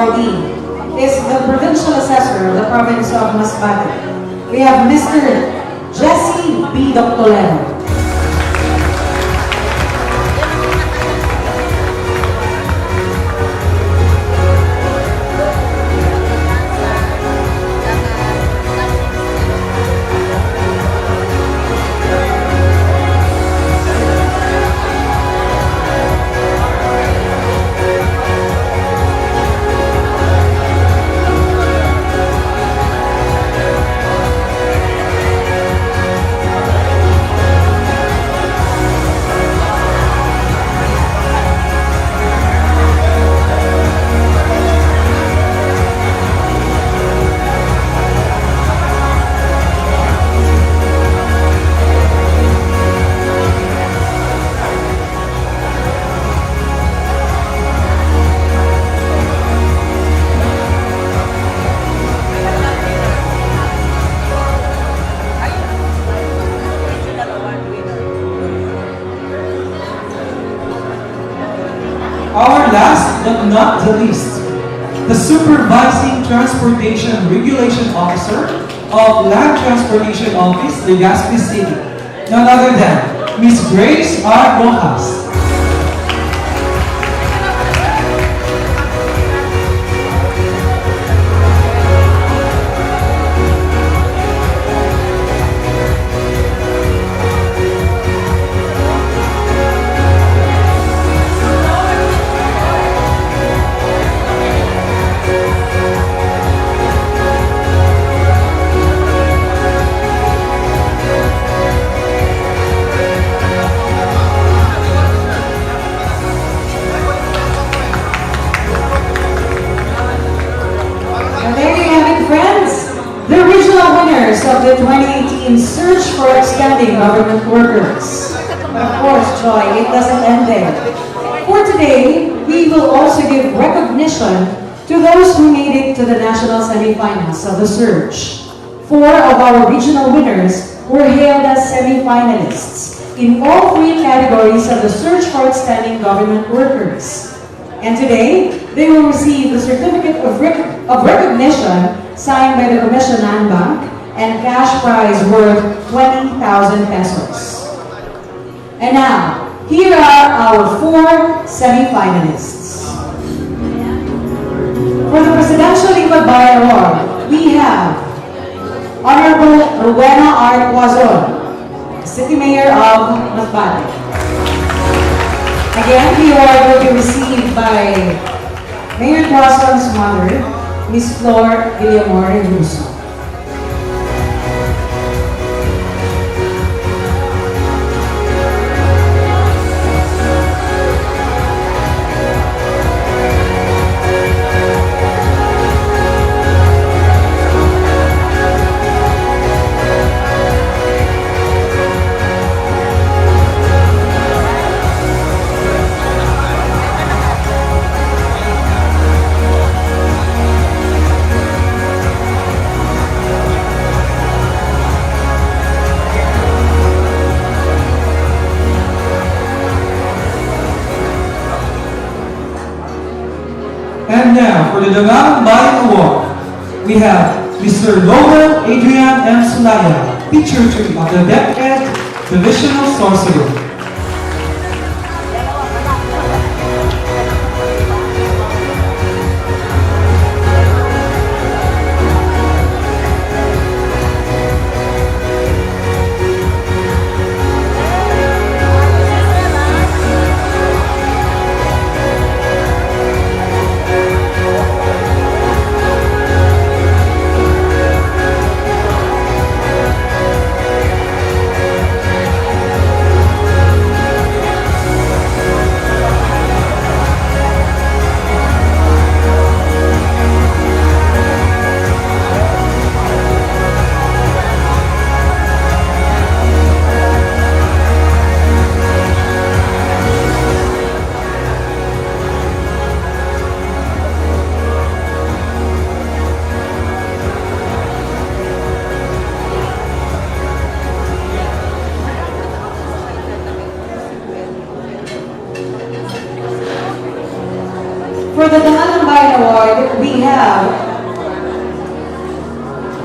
awardee is the Provincial Assessor of the Province of Masbate. We have Mr. Jesse B. Doctolero. Our last but not the least, the Supervising Transportation Regulation Officer of Land Transportation Office, Legazpi City, none other than Ms. Grace R. Rojas. Of the 2018 Search for Outstanding Government Workers. But of course, Joy, it doesn't end there. For today, we will also give recognition to those who made it to the national semifinals of the search. 4 of our regional winners were hailed as semifinalists in all 3 categories of the Search for Outstanding Government Workers. And today, they will receive the certificate of recognition signed by the Commissionan Bank and cash prize worth 20,000 pesos. And now, here are our 4 semi-finalists. For the Presidential Ibagbay Award, we have Honorable Rowena R. Quazon, City Mayor of Masbate. Again, the award will be received by Mayor Quazon's mother, Ms. Flor Villamor Russo. And now, for the Dangalang Bayan Award, we have Mr. Lowell Adrian M. Sulaya, Teacher 3 of the DepEd Divisional Sorcerer. we have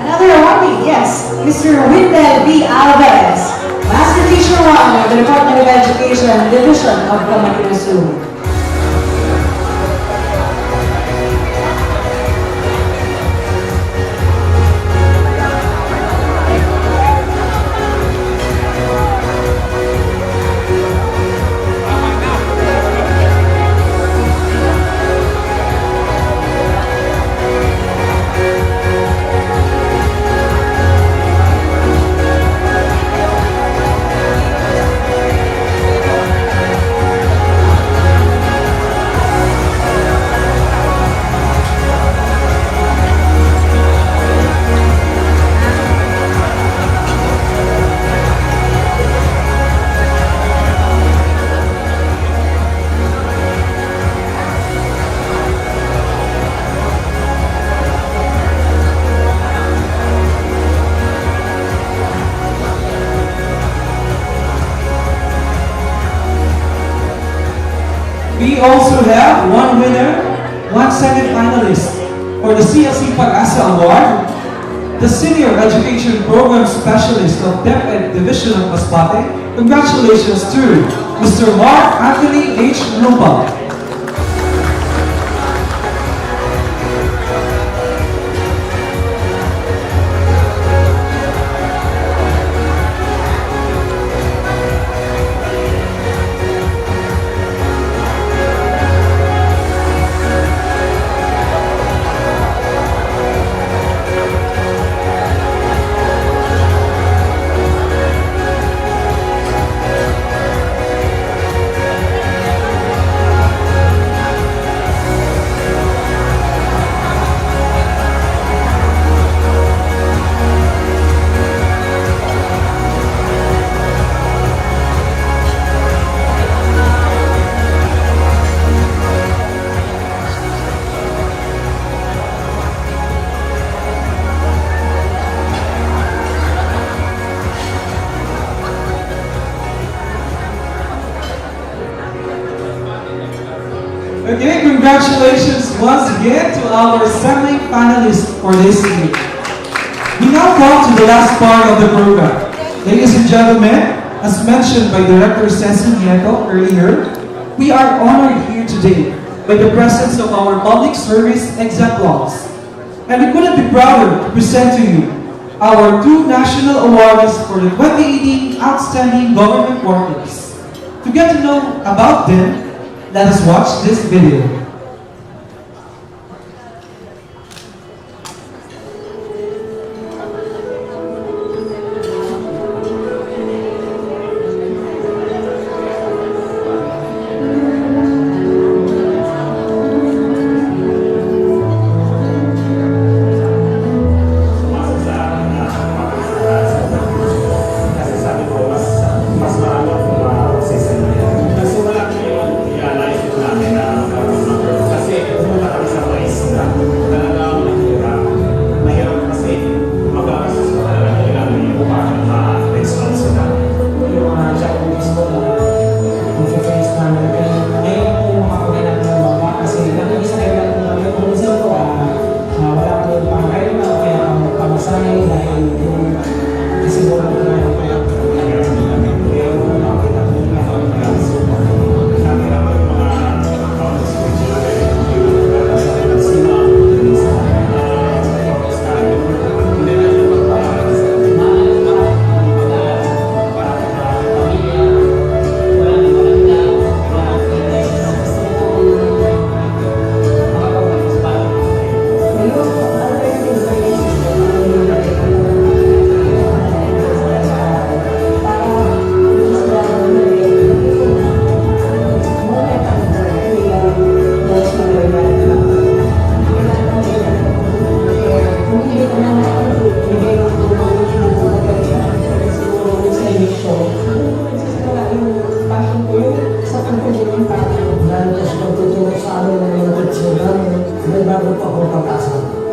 another awardee, yes, Mr. Windel B. Alvarez, Master Teacher 1 of the Department of Education, Division of Camarines. We also have one winner, one second finalist for the CLC Pag-asa Award, the Senior Education Program Specialist of DepEd Division of Masbate. Congratulations to Mr. Mark Anthony H. Lupa. Okay, congratulations once again to our semi-finalists for this week. We now come to the last part of the program. Ladies and gentlemen, as mentioned by Director Cecil Nieto earlier, we are honored here today by the presence of our public service exemplars. And we couldn't be prouder to present to you our two national awards for the 2018 Outstanding Government Workers. To get to know about them, let us watch this video.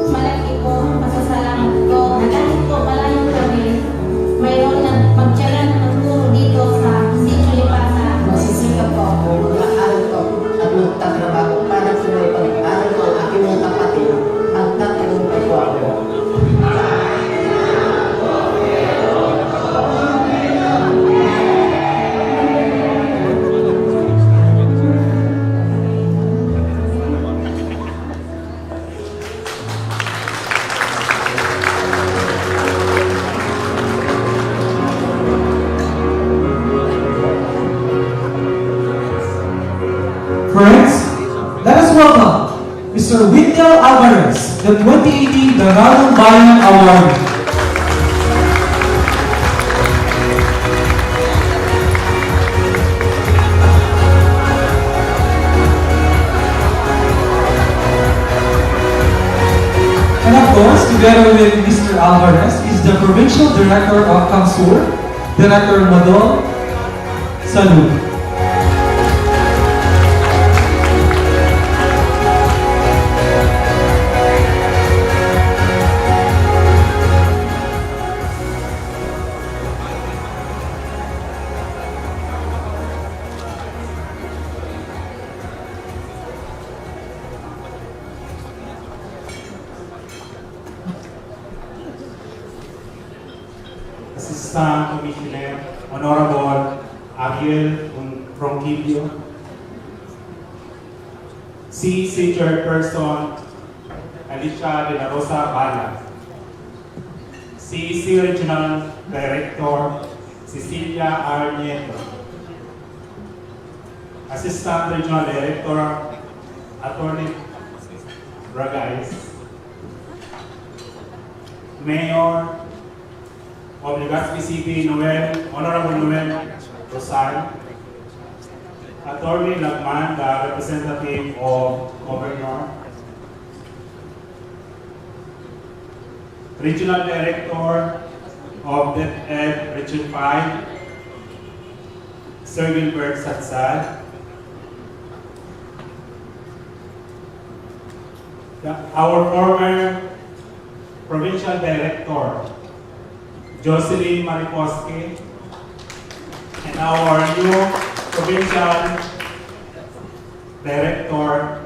Malaki po ang pasasalamat ko na kahit po malayo kami, mayroon na magtyaga na magturo dito sa hindi Chulipasa. Masisikap po ako mag-aaral ko at magtatrabaho para sa may pag-aaral ko ang aking mga kapatid Friends, let us welcome Mr. Windel Alvarez, the 2018 Tagalog Bayan Award. And of course, together with Mr. Alvarez is the Provincial Director of Concourse, Director Modol Salud. Assistant Commissioner Honorable Ariel Ronquillo, CEC Chairperson Alicia de la Rosa Bala, CEC Regional Director Cecilia R. Nieto, Assistant Regional Director Attorney Ragais, Mayor of Legazpi City, Honorable Noel Rosal, Attorney Lagman, the representative of Governor, Regional Director of DepEd Region 5, Sir Gilbert Satsad, our former Provincial Director, Jocelyn Mariposque, and our new Provincial Director,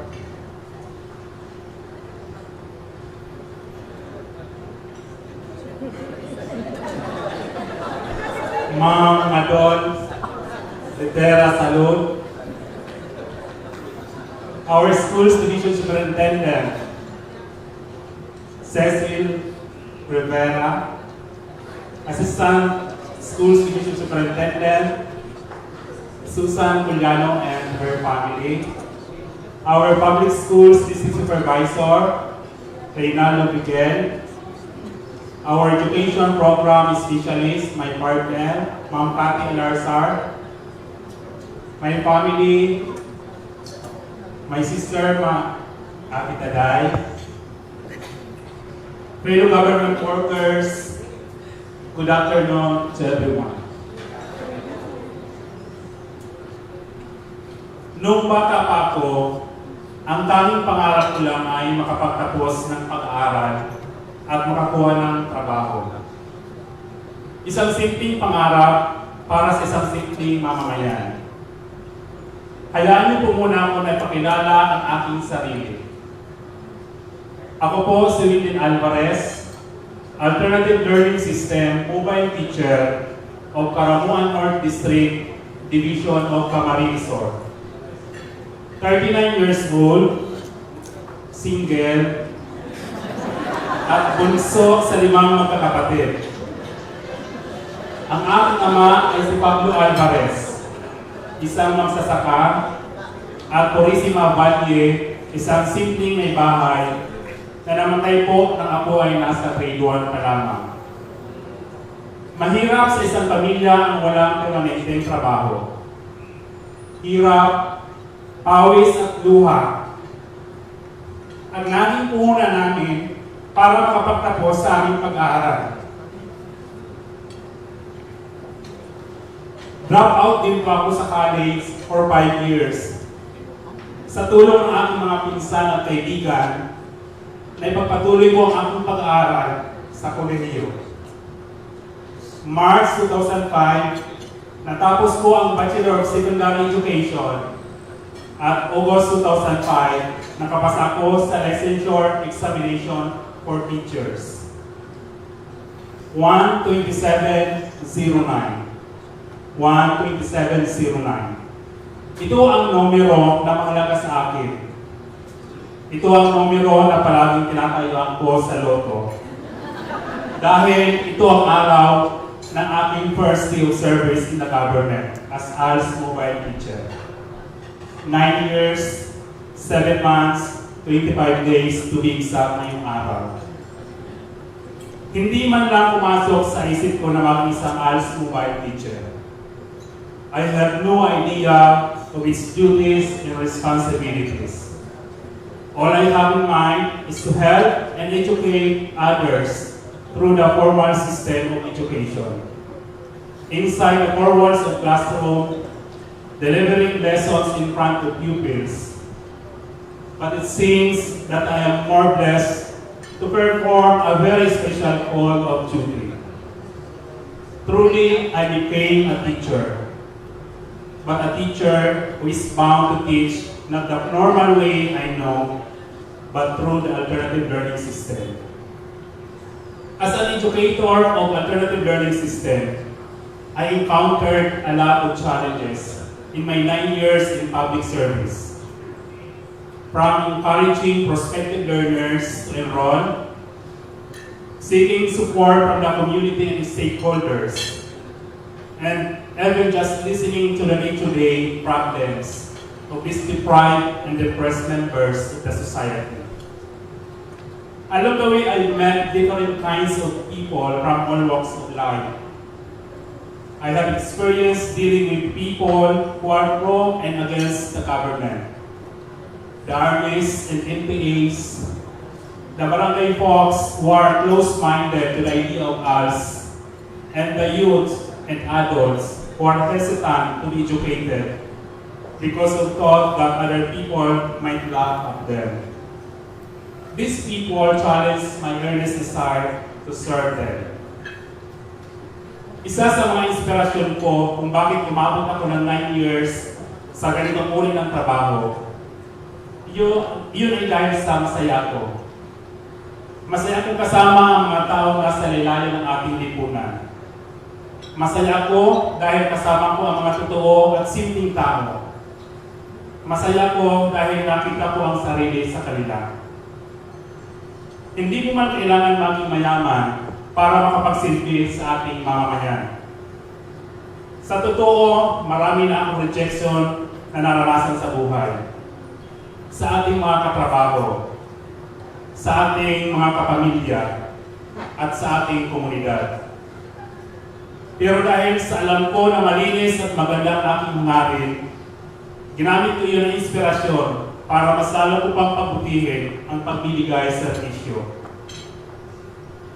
Ma'am Madon Litera Salud, our Schools Division Superintendent, Cecil Rivera, Assistant Schools Division Superintendent, Susan Culiano and her family, our Public Schools District Supervisor, Reynaldo Miguel, our Education Program Specialist, my partner, Ma'am Patty Larsar, my family, my sister, Ate Taday, fellow government workers, good afternoon to everyone. Nung bata pa ako, ang tanging pangarap ko lang ay makapagtapos ng pag-aaral at makakuha ng trabaho. Isang simpleng pangarap para sa isang simpleng mamamayan. Hayaan niyo po muna ako na ipakilala ang aking sarili. Ako po si Windel Alvarez, Alternative Learning System Mobile Teacher of Caramuan North District, Division of Camarines. 39 years old, single, at bunso sa 5 magkakapatid. Ang aking ama ay si Pablo Alvarez, isang magsasaka, at Purisima Valle, isang simpleng may bahay, na namatay po ng ako ay nasa grade 1 pa lamang. Mahirap sa isang pamilya ang walang permanenteng trabaho. Hirap, pawis at luha. Ang naging puhunan namin para makapagtapos sa aming pag-aaral. Drop out din po ako sa college for 5 years. Sa tulong ng aking mga pinsan at kaibigan, na ipagpatuloy ko ang aking pag-aaral sa kolehiyo. March 2005, natapos ko ang Bachelor of Secondary Education at August 2005, nakapasa ako sa Licensure Examination for Teachers. 12709. 12709. Ito ang numero na mahalaga sa akin. Ito ang numero na palaging tinatayuan ko sa loto. Dahil ito ang araw ng aking first day of service in the government as ALS mobile teacher. 9 years, 7 months, 25 days to be exact ngayong araw. Hindi man lang pumasok sa isip ko na maging isang ALS mobile teacher. I have no idea of its duties and responsibilities. All I have in mind is to help and educate others through the formal system of education. Inside the four walls of classroom, delivering lessons in front of pupils. But it seems that I am more blessed to perform a very special call of duty. Truly, I became a teacher, but a teacher who is bound to teach not the normal way I know, but through the alternative learning system. As an educator of alternative learning system, I encountered a lot of challenges in my 9 years in public service. From encouraging prospective learners to enroll, seeking support from the community and stakeholders, and even just listening to the day-to-day problems of these deprived and depressed members of the society. Along the way, I met different kinds of people from all walks of life. I have experienced dealing with people who are pro and against the government, the armies and NPAs, the barangay folks who are close-minded to the idea of us, and the youth and adults who are hesitant to be educated because of thought that other people might laugh at them. These people challenge my earnest desire to serve them. Isa sa mga inspirasyon ko kung bakit umabot ako ng 9 years sa ganitong uri ng trabaho, yun ay dahil sa masaya ko. Masaya kong kasama ang mga taong nasa lilalim ng ating lipunan. Masaya ako dahil kasama ko ang mga totoo at simpleng tao. Masaya ko dahil nakita ko ang sarili sa kanila. Hindi mo man kailangan maging mayaman para makapagsilbi sa ating mamamayan. Sa totoo, marami na akong rejection na naranasan sa buhay. Sa ating mga katrabaho, sa ating mga kapamilya, at sa ating komunidad. Pero dahil sa alam ko na malinis at maganda ang aking hangarin, ginamit ko yun ng inspirasyon para mas lalo ko pang pabutihin ang pagbibigay sa serbisyo.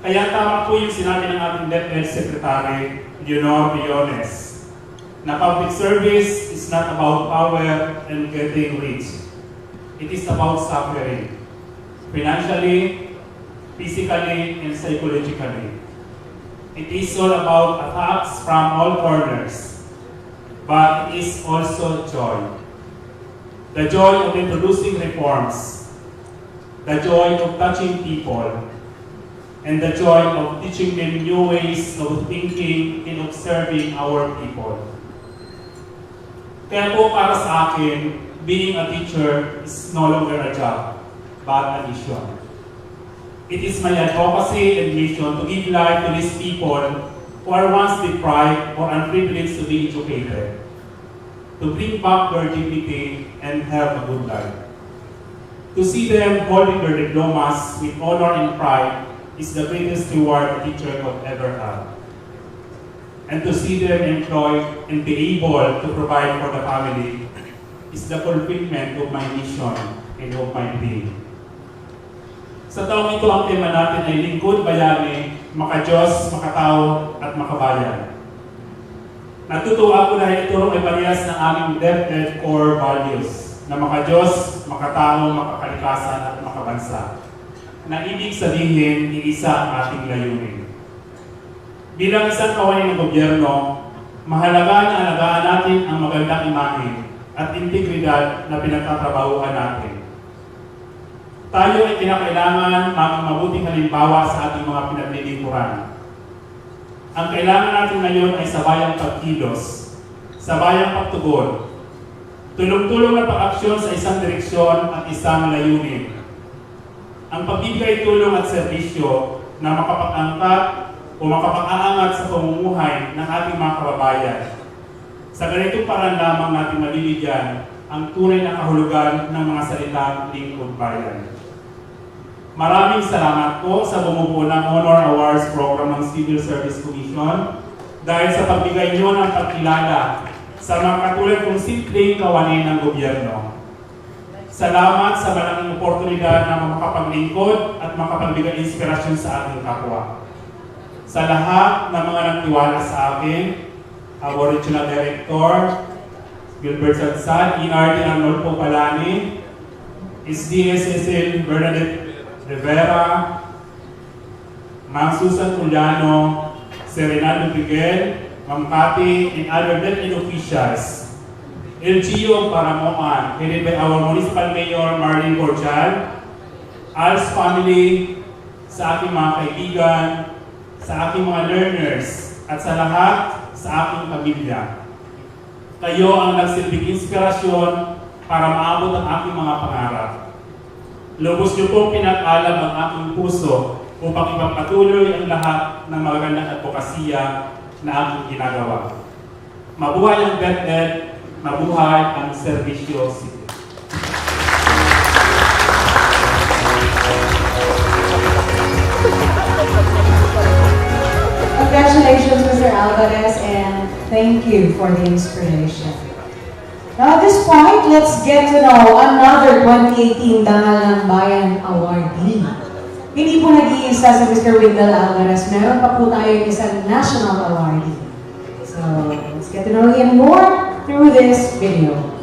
Kaya tama po yung sinabi ng ating DepEd Secretary, Leonor Briones, na public service is not about power and getting rich. It is about suffering, financially, physically, and psychologically. It is all about attacks from all corners, but it is also joy. The joy of introducing reforms, the joy of touching people, and the joy of teaching them new ways of thinking and observing our people. Kaya po para sa akin, being a teacher is no longer a job, but a mission. It is my advocacy and mission to give life to these people who are once deprived or unprivileged to be educated, to bring back their dignity and have a good life. To see them holding their diplomas with honor and pride is the greatest reward a teacher could ever have. And to see them employed and be able to provide for the family is the fulfillment of my mission and of my being. Sa taong ito, ang tema natin ay lingkod, bayani, maka-Diyos, makatao, at makabayan. Natutuwa ako dahil ito ay parehas ng aming DepEd core values na maka-Diyos, makatao, makakalikasan, at makabansa. Na ibig sabihin, iisa ang ating layunin. Bilang isang kawani ng gobyerno, mahalaga na alagaan natin ang magandang imahe at integridad na pinagtatrabahuhan natin. Tayo ay kinakailangan maging mabuting halimbawa sa ating mga pinaglilingkuran. Ang kailangan natin ngayon ay sabayang pagkilos, sabayang pagtugon, tulong-tulong na pag-aksyon sa isang direksyon at isang layunin. Ang pagbibigay tulong at serbisyo na makapag-angkat o makapag-aangat sa pamumuhay ng ating mga kababayan. Sa ganitong paraan lamang natin mabibigyan ang tunay na kahulugan ng mga salitang lingkod bayan. Maraming salamat po sa bumubuo ng Honor Awards Program ng Civil Service Commission dahil sa pagbigay nyo ng pagkilala sa mga katulad kong simpleng kawanin ng gobyerno. Salamat sa malaking oportunidad na makapaglingkod at makapagbigay inspirasyon sa ating kapwa. Sa lahat ng mga nagtiwala sa akin, our Regional Director, Gilbert Sadsad, ERD Arnolfo Palani, SDSSL Bernadette Rivera, Ma'am Susan Uliano, Sir Renaldo Miguel, Ma'am Cathy, and other elected officials. LGU Paramoan, headed by our Municipal Mayor Marlene Cordial, ALS family, sa aking mga kaibigan, sa aking mga learners, at sa lahat sa aking pamilya. Kayo ang nagsilbing inspirasyon para maabot ang aking mga pangarap. Lubos niyo pong pinag-alab ang aking puso upang ipagpatuloy ang lahat ng magagandang advokasya na aking ginagawa. Mabuhay ang DepEd, mabuhay ang serbisyo civil. Congratulations, Mr. Alvarez, and thank you for the inspiration. Now at this point, let's get to know another 2018 Dangal ng Bayan awardee. Hindi po nag-iisa si Mr. Wendell Alvarez, meron pa po tayo isang national awardee. So, let's get to know him more through this video.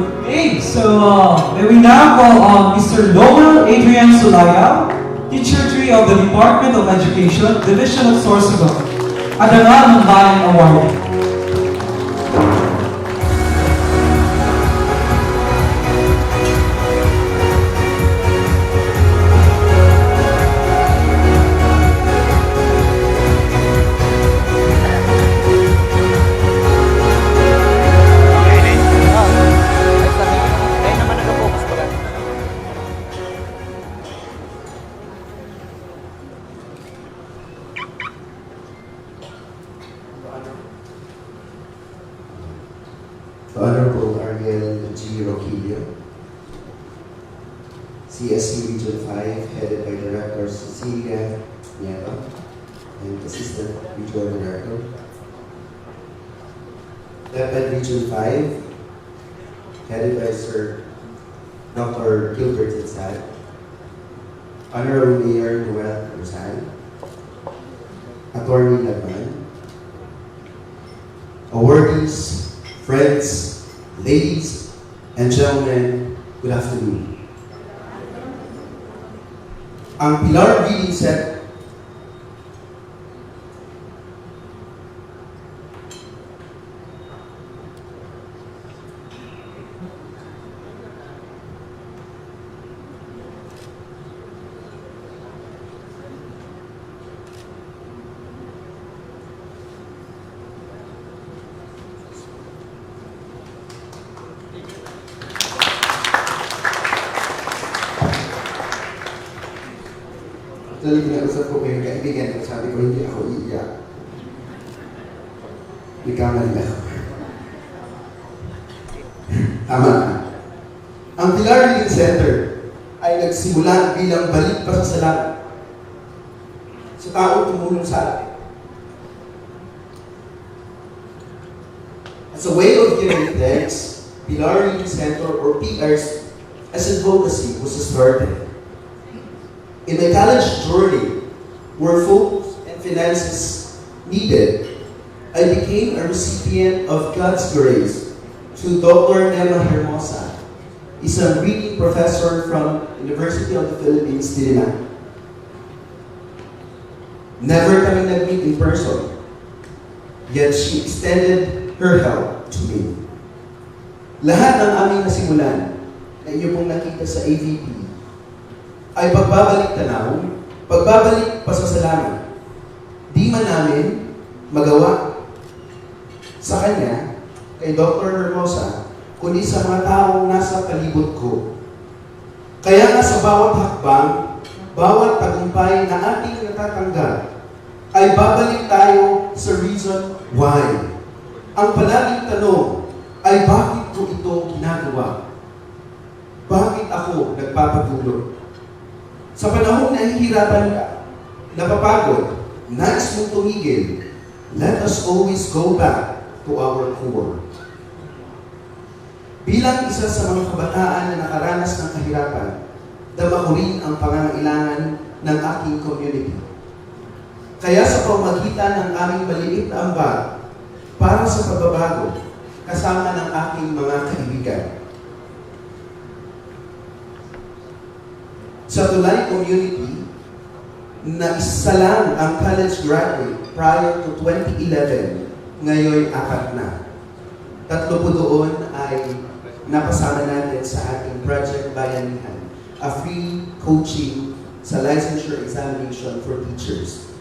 Okay, so may we now call on Mr. Lowell Adrian Sulaya, Teacher 3 of the Department of Education, Division of Sorsogon, Adanal Mumbai Award. Honorable Ariel G. Roquillo, CSU Region 5, headed by Director Cecilia Nieva and Assistant Regional Director. DepEd Region 5, headed by Sir Dr. Gilbert Itzad, Honorable Mayor Noel Rosal, Attorney Lagman, awardees, friends, ladies, and gentlemen, good afternoon. Ang Pilar Reading Center Actually, kinausap ko kayo kaibigan ko, sabi ko hindi ako iiyak. Ikaman na ako. Tama na. Ang Pilar Reading Center ay nagsimula bilang balik pasasalamat sa taong tumulong sa atin. As a way of giving thanks, Pilar Reading Center or PR's advocacy was started. In my college journey, where focus and finances needed, I became a recipient of God's grace through Dr. Emma Hermosa, isang reading professor from University of the Philippines, Diliman. Never kami nag-meet in person, yet she extended her help to me. Lahat ng aming nasimulan na inyo pong nakita sa AVP ay pagbabalik tanaw, pagbabalik pasasalamat. Di man namin magawa sa kanya, kay Dr. Hermosa, kundi sa mga taong nasa palibot ko. Kaya nga sa bawat hakbang, bawat tagumpay na ating natatanggap, ay babalik tayo sa reason why. Ang palaging tanong ay bakit ko ito ginagawa? Bakit ako nagpapatuloy? Sa panahon na hihirapan ka, napapagod, nais mong tumigil, let us always go back to our core. Bilang isa sa mga kabataan na nakaranas ng kahirapan, dama ko rin ang pangangailangan ng aking community. Kaya sa pamamagitan ng aming maliit na ambag para sa pagbabago, kasama ng aking mga kaibigan. Sa Tulay community, na isa lang ang college graduate prior to 2011, ngayon 4 na. 3 po doon ay napasama natin sa ating Project Bayanihan, a free coaching sa licensure examination for teachers.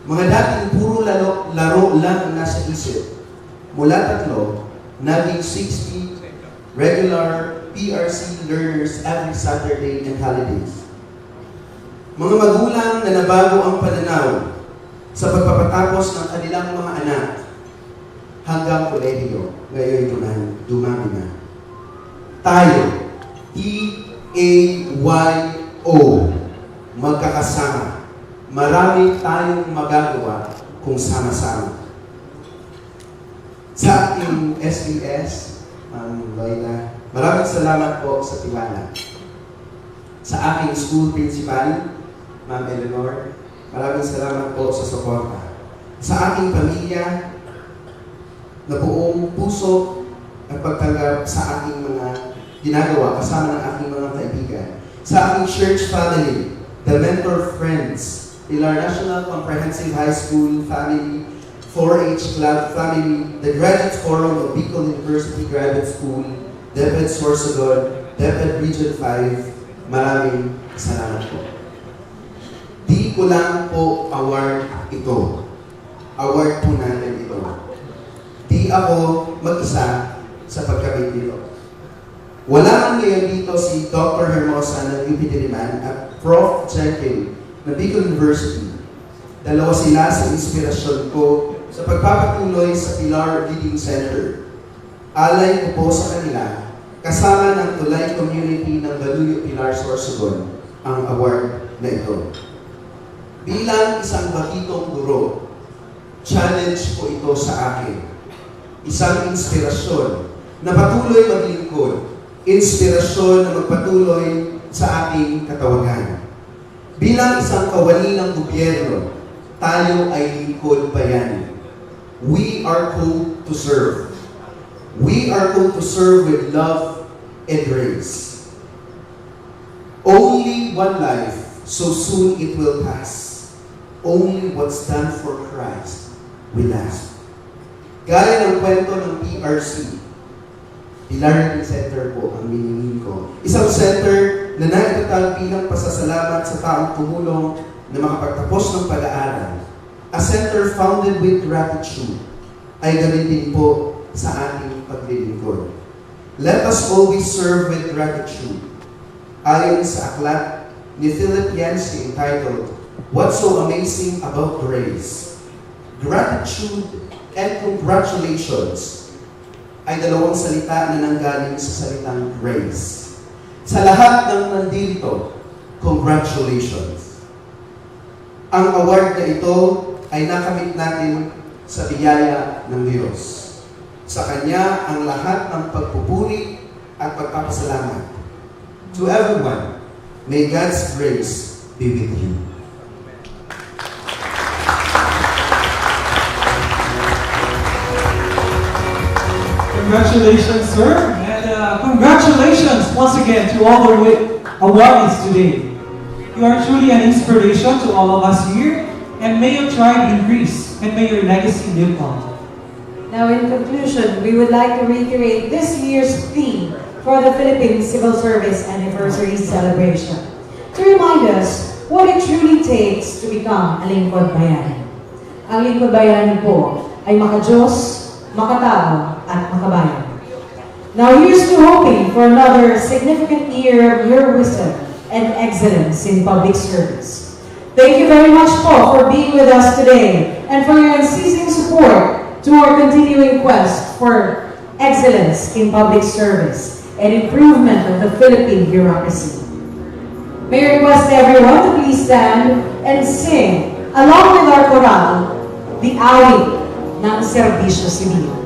Mga dating puro laro lang ang nasa isip. Mula 3, naging 60 regular PRC learners every Saturday and holidays. Mga magulang na nabago ang pananaw sa pagpapatapos ng kanilang mga anak hanggang kolehiyo, ngayon dumami na. Tayo, EAYO, magkakasama. Marami tayong magagawa kung sama-sama. Sa ating SBS, Loyla, maraming salamat po sa tiwala. Sa aking school principal, Ma'am Eleanor, maraming salamat po sa suporta. Sa aking pamilya, na buong puso at pagtanggap sa aking mga ginagawa kasama ng aking mga kaibigan. Sa aking church family, the Mentor Friends, Pilar National Comprehensive High School family, 4-H Club family, the Graduate Forum of Bicol University Graduate School, DepEd Sorsogon, DepEd Region 5, maraming salamat po. Di ko lang po award ito. Award po natin ito. Di ako mag-isa sa pagkamit dito. Wala man ngayon dito si Dr. Hermosa ng UP Diliman at Prof. Jekyll na Bicol University. Dalawa sila sa inspirasyon ko sa pagpapatuloy sa Pilar Reading Center. Alay ko po sa kanila, kasama ng Tulay Community ng Galuyo Pilar Sorsogon, ang award na ito. Bilang isang bakitong guro, challenge po ito sa akin. Isang inspirasyon na patuloy maglingkod. Inspirasyon na magpatuloy sa ating katawagan. Bilang isang kawani ng gobyerno, tayo ay lingkod bayani. We are called to serve. We are called to serve with love and grace. Only one life, so soon it will pass. Only what's done for Christ will last. Gaya ng kwento ng PRC, Pilar Reading Center po ang miningin ko. Isang center na naitatag bilang pasasalamat sa taong tumulong na makapagtapos ng pag-aaral. A center founded with gratitude ay ganun din po sa ating paglilingkod. Let us always serve with gratitude. Ayon sa aklat ni Philip Yancey entitled, What's So Amazing About Grace? Gratitude and congratulations ay dalawang salita na nanggaling sa salitang grace. Sa lahat ng nandito, congratulations. Ang award na ito ay nakamit natin sa biyaya ng Diyos. Sa Kanya ang lahat ng pagpupuri at pagpapasalamat. To everyone, may God's grace be with you. Congratulations, sir. And congratulations once again to all the awardees today. You are truly an inspiration to all of us here, and may your tribe increase, and may your legacy live on. Now, in conclusion, we would like to reiterate this year's theme for the Philippine Civil Service Anniversary Celebration to remind us what it truly takes to become a lingkod bayani. Ang lingkod bayani po ay makadiyos, makatao, at makabayan. Now, here's to hoping for another significant year of your wisdom and excellence in public service. Thank you very much, Paul, for being with us today and for your unceasing support to our continuing quest for excellence in public service and improvement of the Philippine bureaucracy. May I request everyone to please stand and sing, along with our choral, the awit ng serbisyo sibil.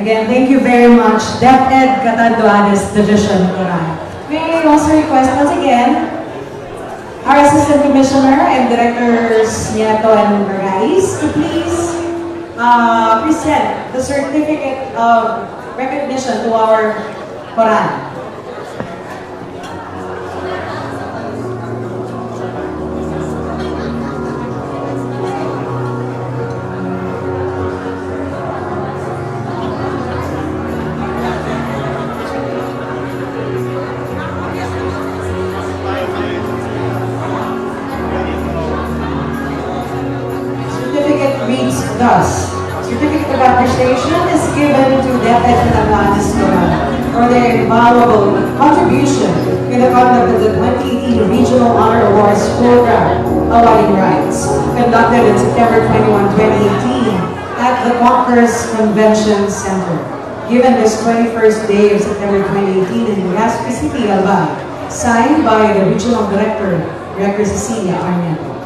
Again, thank you very much, DepEd Catanduanes Division Quran. May I also request once again our Assistant Commissioner and Directors Nieto and Rites to please present the certificate of recognition to our Quran. Reads thus: Certificate of Appreciation is given to DepEd Catanduanes for their invaluable contribution in the conduct of the 2018 Regional Honor Awards Program, Awarding Rites, conducted in September 21, 2018 at the Concourse Convention Center. Given this 21st day of September 2018 in Legazpi City, Albay, signed by the Regional Director, Director Cecilia Arnedo.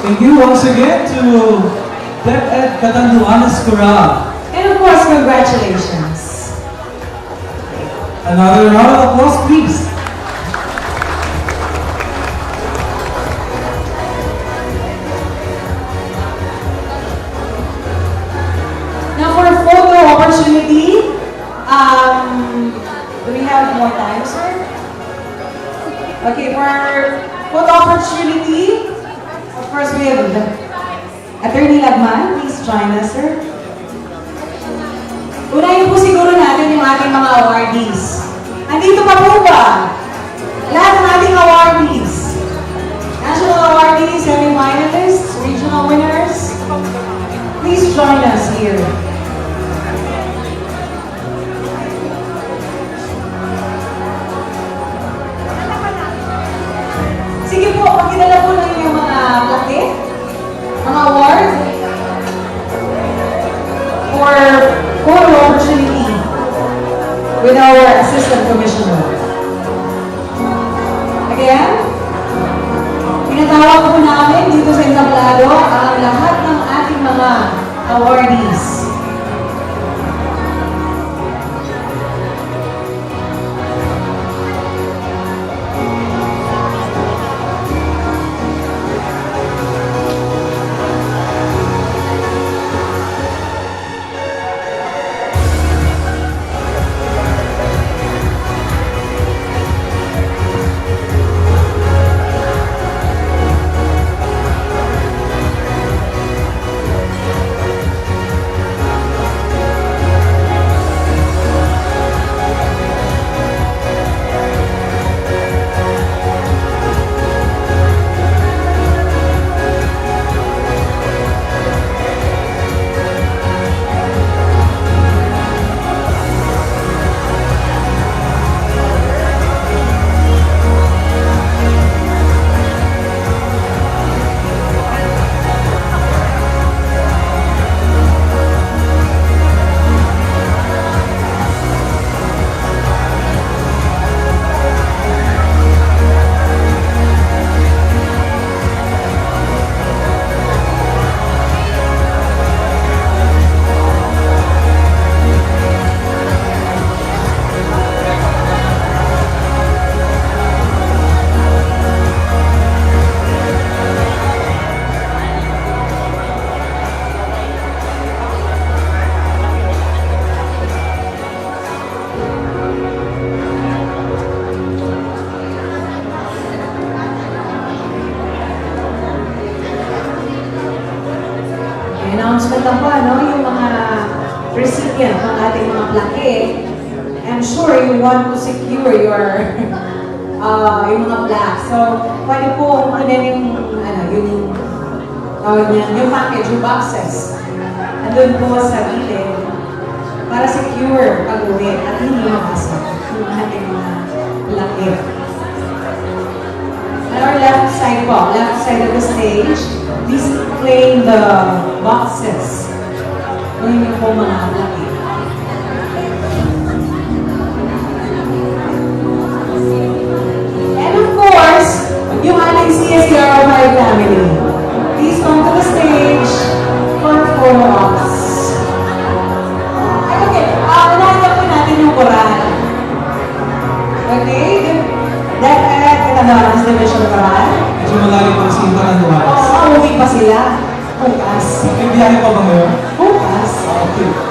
Thank you once again to DepEd Catanduanes Cora. And of course, congratulations. Another round of applause, please. Now for photo opportunity, do we have more time, sir? Okay, for photo opportunity, of course, we have Attorney Lagman. Please join us, sir. Unahin po siguro natin yung ating mga awardees. Andito pa po ba? Lahat ng ating awardees. National awardees, semi-finalists, regional winners. Please join us here. Sige po, pakilala po lang yung mga plaque, mga award for photo opportunity with our Assistant Commissioner. Again, pinatawag po namin dito sa entablado ang lahat ng ating mga awardees. announcement ako, ano, yung mga recipient ng ating mga plaque. I'm sure you want to secure your yung mga plaques. So, pwede po kunin yung, ano, yung package, yung boxes. Andun po sa gilid para secure pag-uwi at hindi mabasa yung ating mga plaque. On our left side po, left side of the stage, please claim the boxes. Kunin niyo po mga plaque. And of course, yung ating CSCR 5 family. Please come to the stage for photo ops. Okay, unahin po natin yung koral. Okay? DepEd, Catanduanes Division Koral. Medyo malalim pa si Catanduanes. Oo, uuwi pa sila. Bukas. May biyahe pa ba ngayon? Bukas. Okay.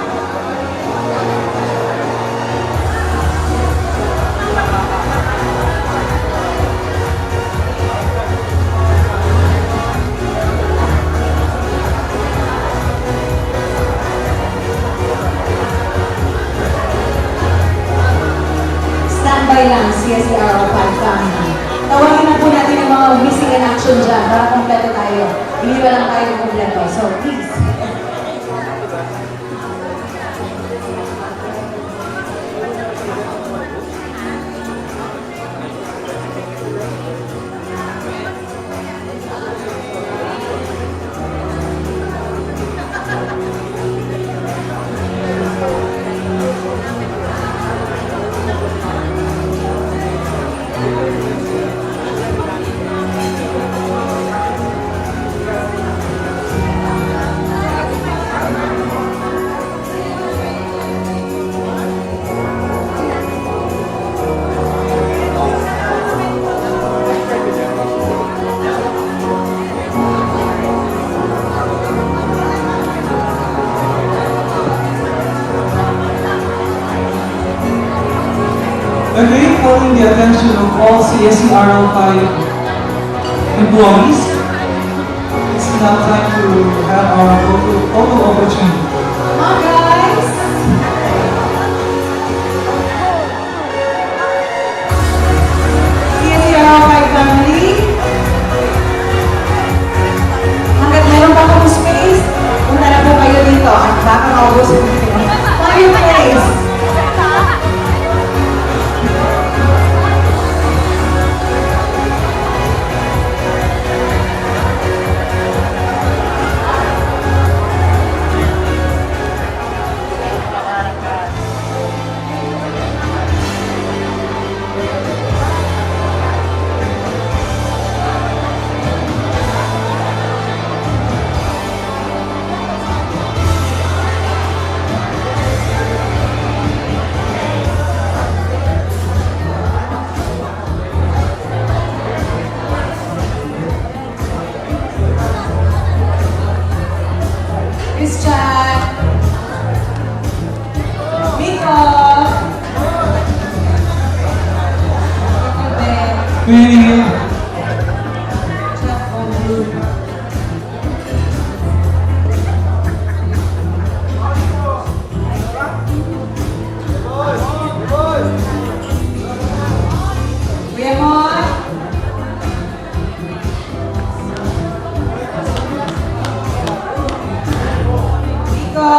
Standby lang, CSCR 5 family. Tawagin na po natin yung mga missing in action dyan para kompleto tayo. Hindi ba lang tayo kompleto? So, please. Again, calling the attention of all CSERL 5 employees, it's now time to have our photo opportunity. Come on, guys! CSCR 5 family. Hanggat meron pa pong space, punta na po kayo dito at baka maubos yung fire place. Christian, Miko, Queen, Kuya Mon, Miko,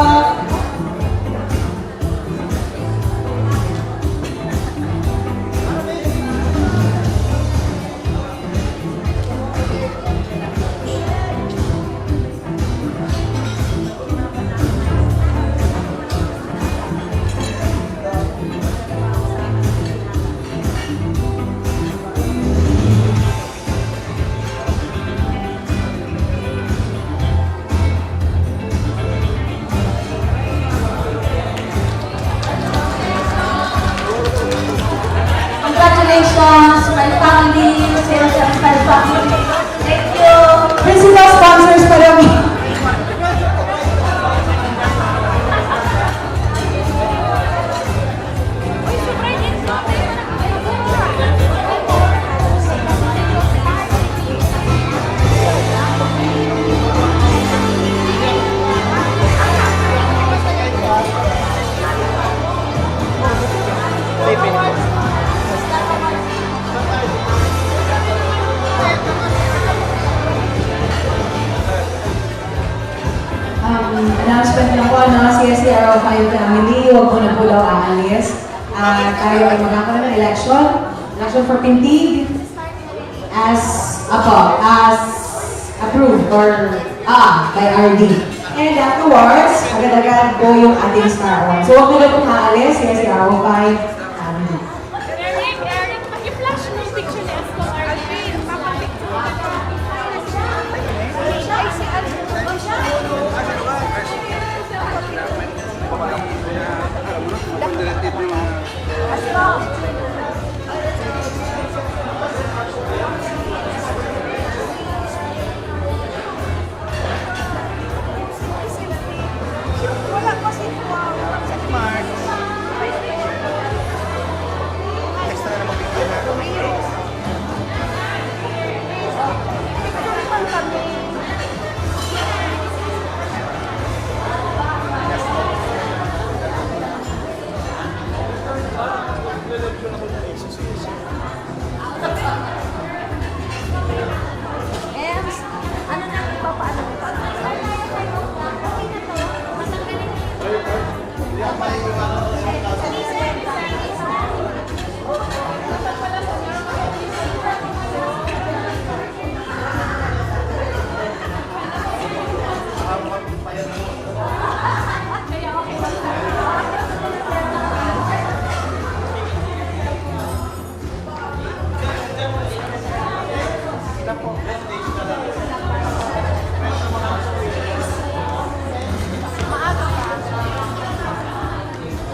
announcement lang po, no? CSCRO 5 family, huwag mo na po daw aalis. Tayo ay magkakaroon ng election. Election for Pintig. As approved or by RD. And afterwards, agad-agad po yung ating Star Wars. So, huwag mo na po aalis, CSCRO 5 family. Eric, pag-flash ng picture ni Esco Arvin.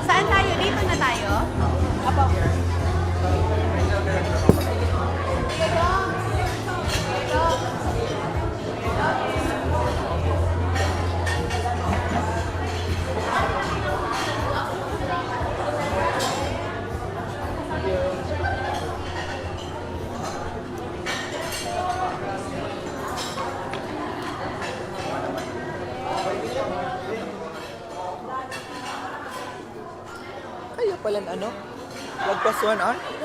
Saan tayo? Dito na tayo? Apo. Kaya pala ano? Lagpas 1 hour?